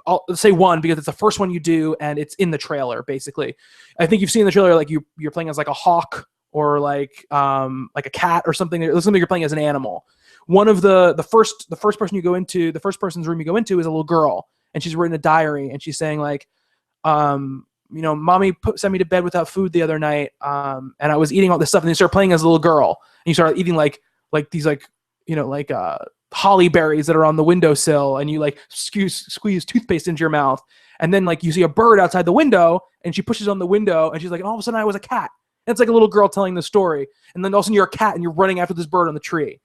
I'll say one because it's the first one you do, and it's in the trailer. Basically, I think you've seen the trailer. Like you're playing as like a hawk or like a cat or something. It looks like you're playing as an animal. One of the first person you go into, the first person's room you go into is a little girl, and she's written a diary, and she's saying like, mommy sent me to bed without food the other night, and I was eating all this stuff, and you start playing as a little girl, and you start eating like these holly berries that are on the windowsill, and you like squeeze toothpaste into your mouth, and then like you see a bird outside the window, and she pushes on the window, and she's like, and all of a sudden I was a cat. And it's like a little girl telling the story, and then all of a sudden you're a cat and you're running after this bird on the tree,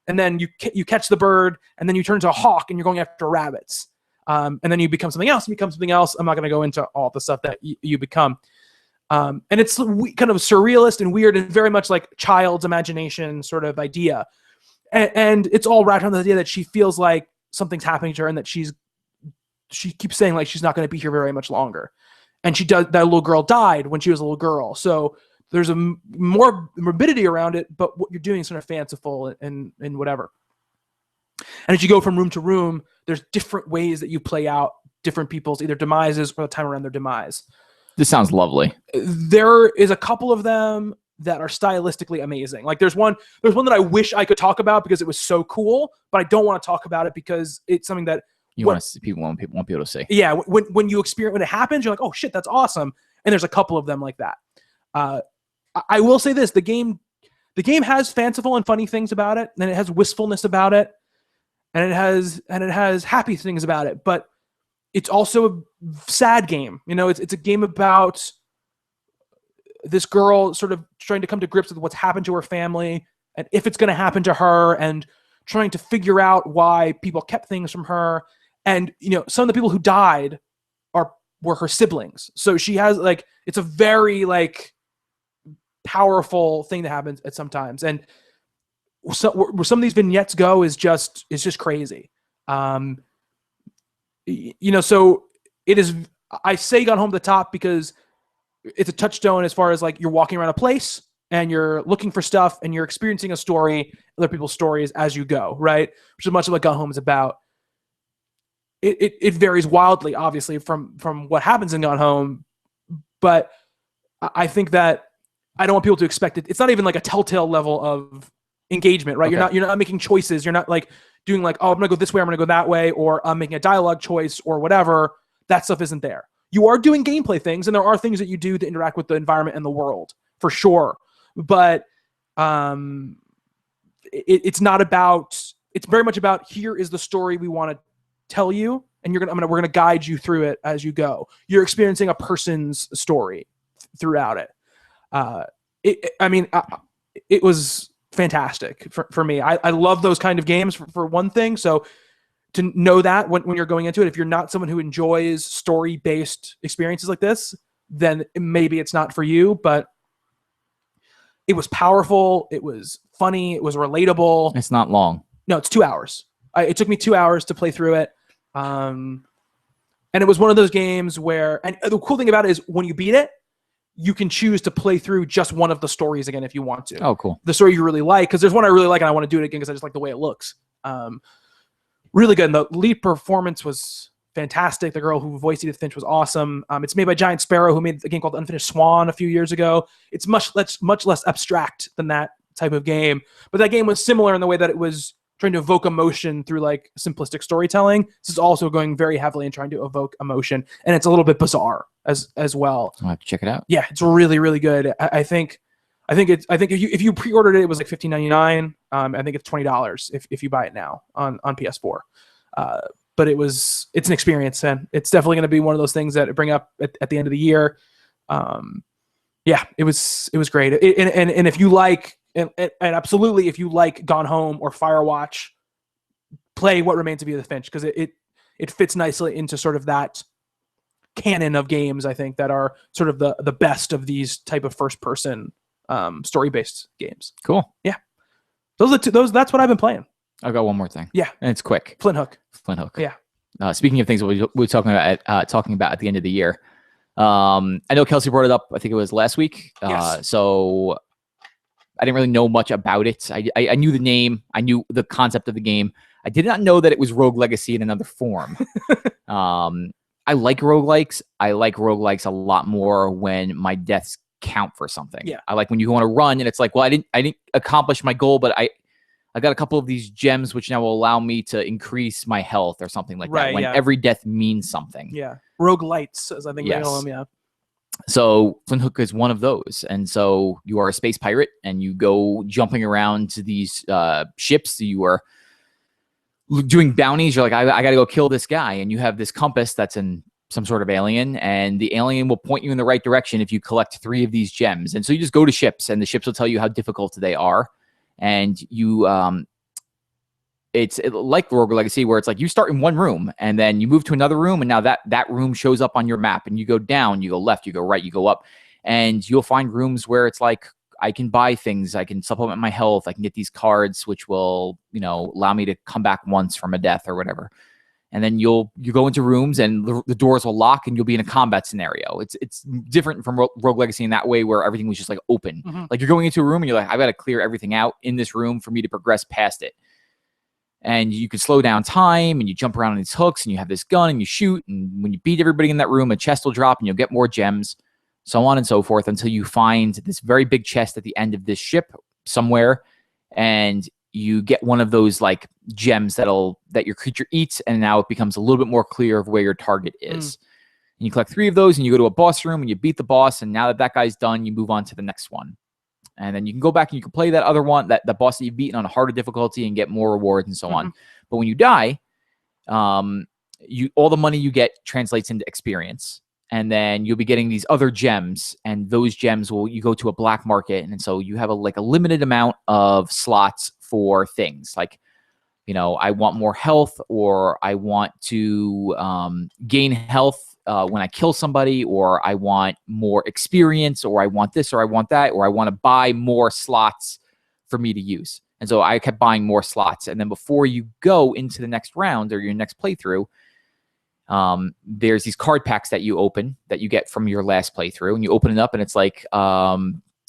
and then you catch the bird, and then you turn into a hawk and you're going after rabbits, and then you become something else. I'm not going to go into all the stuff that you become, and it's kind of surrealist and weird and very much like child's imagination sort of idea. And it's all wrapped around the idea that she feels like something's happening to her, and that she keeps saying like she's not going to be here very much longer. And that little girl died when she was a little girl. So there's a more morbidity around it, but what you're doing is sort of fanciful and whatever. And as you go from room to room, there's different ways that you play out different people's either demises or the time around their demise. This sounds lovely. There is a couple of them that are stylistically amazing. Like there's one that I wish I could talk about because it was so cool, but I don't want to talk about it because it's something that people want people to see. Yeah, when it happens, you're like, oh shit, that's awesome. And there's a couple of them like that. I will say this: the game has fanciful and funny things about it, and it has wistfulness about it, and it has happy things about it. But it's also a sad game. It's a game about this girl sort of trying to come to grips with what's happened to her family and if it's going to happen to her, and trying to figure out why people kept things from her. And, some of the people who died were her siblings. So she has it's a very powerful thing that happens at sometimes. And so where some of these vignettes go is just crazy. So it is, I say Gone Home to the top because it's a touchstone as far as you're walking around a place and you're looking for stuff and you're experiencing a story, other people's stories as you go, right? Which is much of what Gone Home is about. It varies wildly, obviously, from what happens in Gone Home, but I think that I don't want people to expect it. It's not even like a telltale level of engagement, right? Okay. You're not making choices. You're not doing oh, I'm gonna go this way, I'm gonna go that way, or I'm making a dialogue choice or whatever. That stuff isn't there. You are doing gameplay things, and there are things that you do to interact with the environment and the world, for sure. But it's not about. It's very much about, here is the story we want to tell you, and we're gonna guide you through it as you go. You're experiencing a person's story throughout it. It was fantastic for me. I love those kind of games for one thing. So to know that when you're going into it, if you're not someone who enjoys story-based experiences like this, then maybe it's not for you. But it was powerful. It was funny. It was relatable. It's not long. No, it's 2 hours. It took me 2 hours to play through it. And it was one of those games where, and the cool thing about it is when you beat it, you can choose to play through just one of the stories again if you want to. Oh, cool. The story you really like, because there's one I really like and I want to do it again because I just like the way it looks. Really good. And the lead performance was fantastic. The girl who voiced Edith Finch was awesome. It's made by Giant Sparrow, who made a game called Unfinished Swan a few years ago. It's much less abstract than that type of game. But that game was similar in the way that it was trying to evoke emotion through simplistic storytelling. This is also going very heavily in trying to evoke emotion, and it's a little bit bizarre as well. I'll have to check it out. Yeah, it's really, really good. I think if you pre-ordered it, it was $15.99. I think it's $20 if you buy it now on PS4. But it's an experience, and it's definitely going to be one of those things that I bring up at the end of the year. Yeah, it was great. And if you like, and absolutely, if you like Gone Home or Firewatch, play What Remains of Edith Finch, because it fits nicely into sort of that canon of games, I think, that are sort of the best of these type of first person story-based games. Cool. Yeah. Those are that's what I've been playing. I've got one more thing. Yeah. And it's quick. Flint Hook. Yeah. Speaking of things we were talking about at the end of the year. I know Kelsey brought it up, I think it was last week. Yes. So I didn't really know much about it. I knew the name. I knew the concept of the game. I did not know that it was Rogue Legacy in another form. I like roguelikes. I like roguelikes a lot more when my deaths count for something. Yeah. I like when you want to run and it's like, well, I didn't accomplish my goal, but I got a couple of these gems which now will allow me to increase my health or something like that. When every death means something. Yeah. Roguelites, as I think they call them. Yeah. So Flint Hook is one of those. And so you are a space pirate and you go jumping around to these ships. You are doing bounties. You're like, I got to go kill this guy. And you have this compass that's in some sort of alien, and the alien will point you in the right direction if you collect 3 of these gems. And so you just go to ships and the ships will tell you how difficult they are. And you, it's like Rogue Legacy, where it's like you start in one room and then you move to another room, and now that room shows up on your map, and you go down, you go left, you go right, you go up, and you'll find rooms where it's like, I can buy things, I can supplement my health, I can get these cards which will, allow me to come back once from a death or whatever. And then you go into rooms and the doors will lock and you'll be in a combat scenario. It's different from Rogue Legacy in that way, where everything was just like open. Mm-hmm. Like you're going into a room and you're like, I've got to clear everything out in this room for me to progress past it. And you can slow down time and you jump around on these hooks and you have this gun and you shoot. And when you beat everybody in that room, a chest will drop and you'll get more gems, so on and so forth, until you find this very big chest at the end of this ship somewhere. And you get one of those like gems that your creature eats, and now it becomes a little bit more clear of where your target is. And you collect 3 of those and you go to a boss room and you beat the boss, and now that guy's done, you move on to the next one. And then you can go back and you can play that other one, that boss that you've beaten, on a harder difficulty and get more rewards and so on. But when you die, all the money you get translates into experience. And then you'll be getting these other gems, and those gems you go to a black market. And so you have a limited amount of slots for things like, I want more health, or I want to gain health when I kill somebody, or I want more experience, or I want this, or I want that, or I want to buy more slots for me to use. And so I kept buying more slots. And then before you go into the next round or your next playthrough, there's these card packs that you open that you get from your last playthrough, and you open it up and it's like,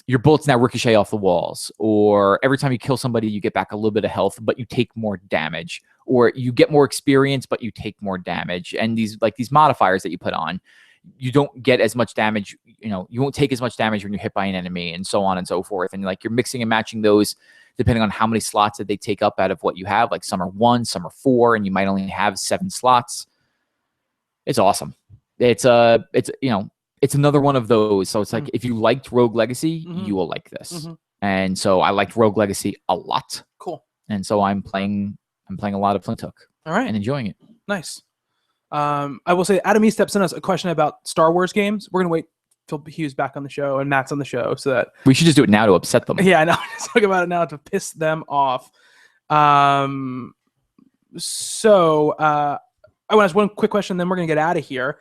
your bullets now ricochet off the walls, or every time you kill somebody, you get back a little bit of health, but you take more damage, or you get more experience, but you take more damage. And these modifiers that you put on, you don't get as much damage. You won't take as much damage when you're hit by an enemy, and so on and so forth. And you're mixing and matching those depending on how many slots that they take up out of what you have. Like some are 1, some are 4, and you might only have 7 slots. It's awesome. It's another one of those. So it's like, if you liked Rogue Legacy, you will like this. And so I liked Rogue Legacy a lot. Cool. And so I'm playing a lot of Flint Hook. All right. And enjoying it. Nice. I will say, Adam E. Steps sent us a question about Star Wars games. We're gonna wait till Hugh's back on the show and Matt's on the show, so that we should just do it now to upset them. Yeah, I know. Let's talk about it now to piss them off. So I want to ask one quick question, then we're going to get out of here.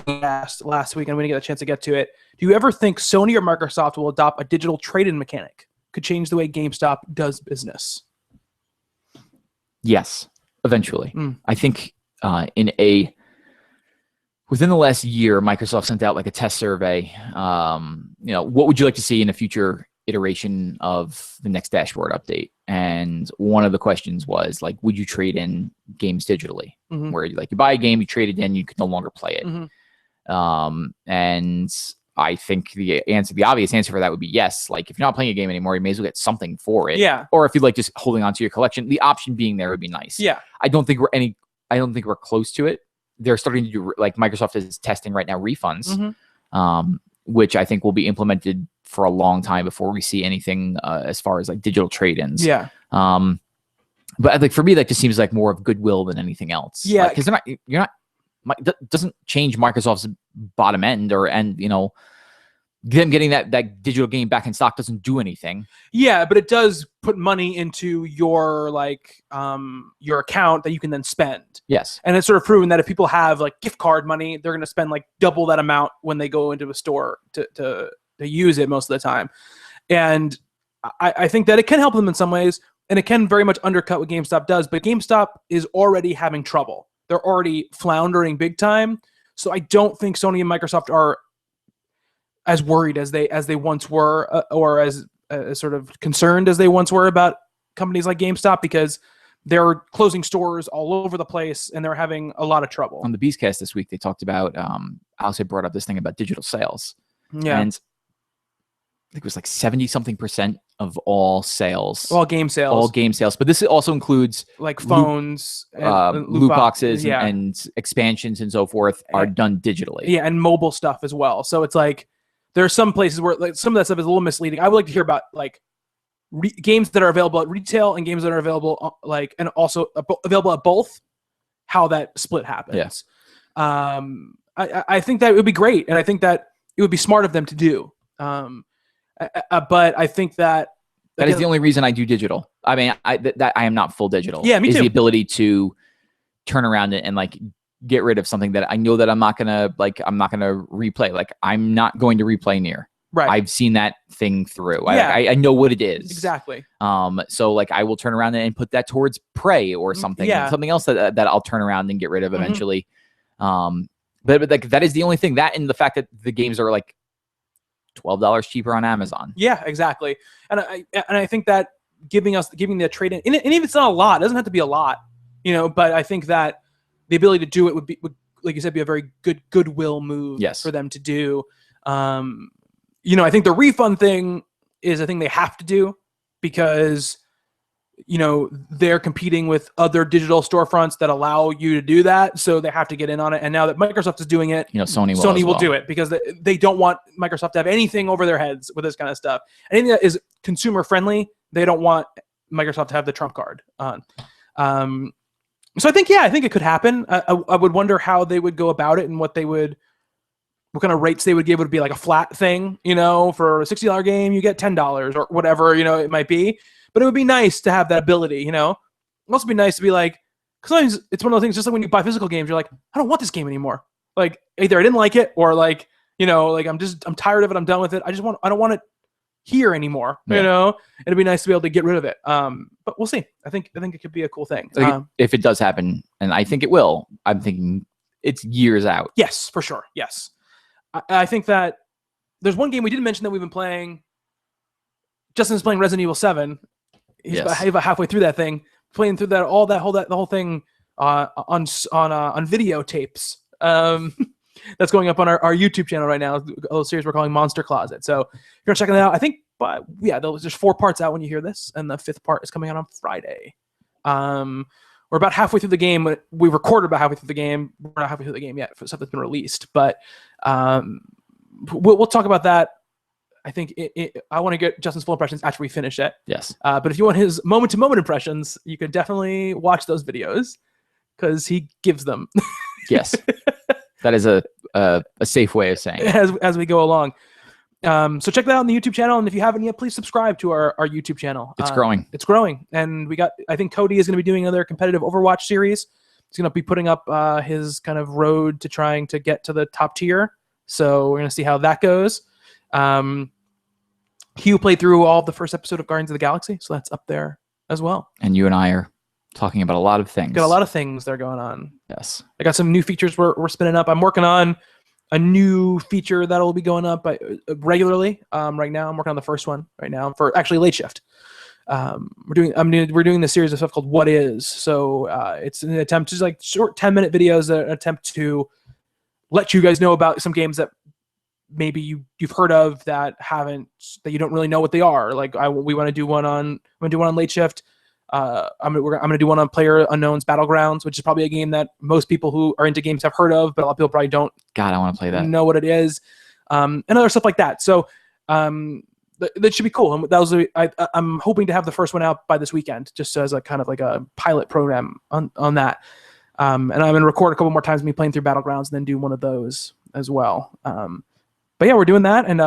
Asked last week, and we didn't get a chance to get to it. Do you ever think Sony or Microsoft will adopt a digital trade-in mechanic? Could change the way GameStop does business. Yes, eventually. I think within the last year, Microsoft sent out like a test survey. What would you like to see in a future iteration of the next dashboard update? And one of the questions was like, would you trade in games digitally? Where you buy a game, you trade it in, you can no longer play it. And I think the obvious answer for that would be yes. Like, if you're not playing a game anymore, you may as well get something for it. Yeah. Or if you like just holding on to your collection, the option being there would be nice. Yeah. I don't think we're close to it. They're starting to do, like, Microsoft is testing right now refunds, which I think will be implemented for a long time before we see anything as far as like digital trade-ins. Yeah. But like for me, that just seems like more of goodwill than anything else. Yeah. Because you're not doesn't change Microsoft's bottom end or them getting that digital game back in stock doesn't do anything. Yeah, but it does put money into your account that you can then spend. Yes. And it's sort of proven that if people have like gift card money, they're going to spend like double that amount when they go into a store to use it most of the time. And I think that it can help them in some ways, and it can very much undercut what GameStop does, but GameStop is already having trouble. They're already floundering big time. So I don't think Sony and Microsoft are as worried as they once were, or as sort of concerned as they once were about companies like GameStop, because they're closing stores all over the place and they're having a lot of trouble. On the Beastcast this week, they talked about, Alex had brought up this thing about digital sales. Yeah. And I think it was like 70-something% of all sales. All game sales. But this also includes like phones, loot boxes and expansions and so forth are done digitally. Yeah, and mobile stuff as well. So it's like there are some places where like some of that stuff is a little misleading. I would like to hear about like games that are available at retail and games that are available and also available at both, how that split happens. Yes. I think that it would be great, and I think that it would be smart of them to do. But I think that is the only reason I do digital. I mean, I am not full digital. Yeah, me too. Is the ability to turn around and like get rid of something that I know that I'm not gonna replay. Like I'm not going to replay Nier. Right. I've seen that thing through. Yeah. I know what it is. Exactly. So like I will turn around and put that towards Prey or something. Yeah. Something else that I'll turn around and get rid of eventually. But like that is the only thing. That and the fact that the games are like $12 cheaper on Amazon. Yeah, exactly. And I think that giving the trade in, and even if it's not a lot, it doesn't have to be a lot, but I think that the ability to do it would, like you said, be a very good goodwill move for them to do. I think the refund thing is a thing they have to do because, they're competing with other digital storefronts that allow you to do that. So they have to get in on it. And now that Microsoft is doing it, Sony will do it because they don't want Microsoft to have anything over their heads with this kind of stuff. Anything that is consumer friendly, they don't want Microsoft to have the trump card on. So I think it could happen. I would wonder how they would go about it and what kind of rates they would give. Would be like a flat thing, for a $60 game, you get $10 or whatever, it might be. But it would be nice to have that ability, It'd also be nice to be like, because sometimes it's one of those things, just like when you buy physical games, you're like, I don't want this game anymore. Like either I didn't like it or like, like I'm tired of it. I'm done with it. I don't want it here anymore. Yeah. It'd be nice to be able to get rid of it. But we'll see. I think it could be a cool thing. If it does happen, and I think it will, I'm thinking it's years out. Yes, for sure. Yes. I think that there's one game we didn't mention that we've been playing. Justin's playing Resident Evil 7. He's about halfway through that thing, playing through the whole thing on videotapes. That's going up on our YouTube channel right now. A little series we're calling Monster Closet. So if you're checking it out, I think, there's 4 parts out when you hear this, and the 5th part is coming out on Friday. We're about halfway through the game. We recorded about halfway through the game. We're not halfway through the game yet for stuff that's been released, but we'll talk about that. I think I want to get Justin's full impressions after we finish it. Yes. But if you want his moment-to-moment impressions, you can definitely watch those videos because he gives them. Yes. That is a safe way of saying it. As we go along. So check that out on the YouTube channel. And if you haven't yet, please subscribe to our YouTube channel. It's growing. It's growing. And I think Cody is going to be doing another competitive Overwatch series. He's going to be putting up his kind of road to trying to get to the top tier. So we're going to see how that goes. Hugh played through all of the first episode of Guardians of the Galaxy, so that's up there as well. And you and I are talking about a lot of things. Got a lot of things that are going on. Yes. I got some new features we're spinning up. I'm working on a new feature that'll be going up regularly. Right now, I'm working on the first one right now for actually late shift. We're doing this series of stuff called What Is. So it's an attempt to like short 10-minute videos, an attempt to let you guys know about some games that maybe you've heard of that you don't really know what they are. Like we want to do one on late shift. I'm gonna do one on Player Unknown's Battlegrounds, which is probably a game that most people who are into games have heard of, but a lot of people probably don't. God, I want to play that. Know what it is, and other stuff like that. So that should be cool. And I'm hoping to have the first one out by this weekend, just as a kind of like a pilot program on that. And I'm going to record a couple more times of me playing through Battlegrounds and then do one of those as well. But yeah, we're doing that. And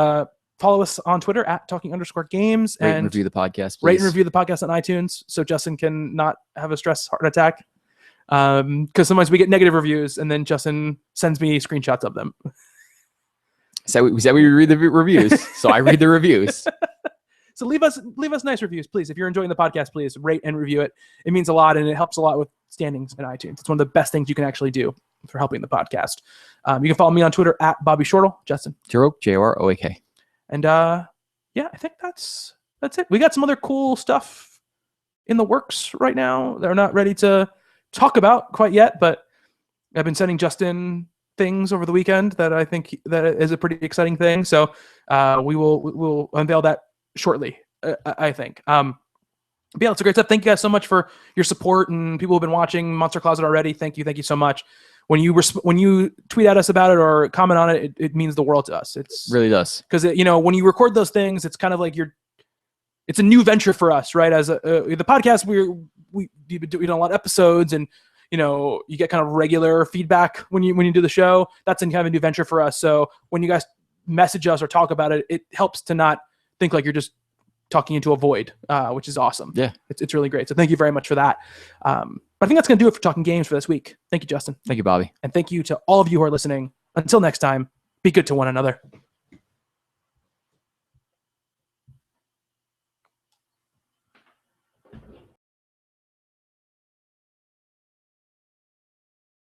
follow us on Twitter at talking_games. Rate and review the podcast, please. Rate and review the podcast on iTunes so Justin can not have a stress heart attack. Because sometimes we get negative reviews and then Justin sends me screenshots of them. We said we read the reviews, so I read the reviews. So leave us nice reviews, please. If you're enjoying the podcast, please rate and review it. It means a lot, and it helps a lot with standings in iTunes. It's one of the best things you can actually do for helping the podcast. You can follow me on Twitter at Bobby Shortle. Justin. Joroak, Joroak. And yeah, I think that's it. We got some other cool stuff in the works right now. They're not ready to talk about quite yet, but I've been sending Justin things over the weekend that I think that is a pretty exciting thing. So we'll unveil that shortly, I think. But yeah, it's a great stuff. Thank you guys so much for your support, and people who've been watching Monster Closet already. Thank you so much. When you tweet at us about it or comment on it, it means the world to us. It's really does, because when you record those things, it's kind of like it's a new venture for us, right? As the podcast, we've been doing a lot of episodes, and you get kind of regular feedback when you do the show. That's kind of a new venture for us. So when you guys message us or talk about it, it helps to not think like you're just talking into a void, which is awesome. Yeah, it's really great. So thank you very much for that. But I think that's going to do it for Talking Games for this week. Thank you, Justin. Thank you, Bobby. And thank you to all of you who are listening. Until next time, be good to one another.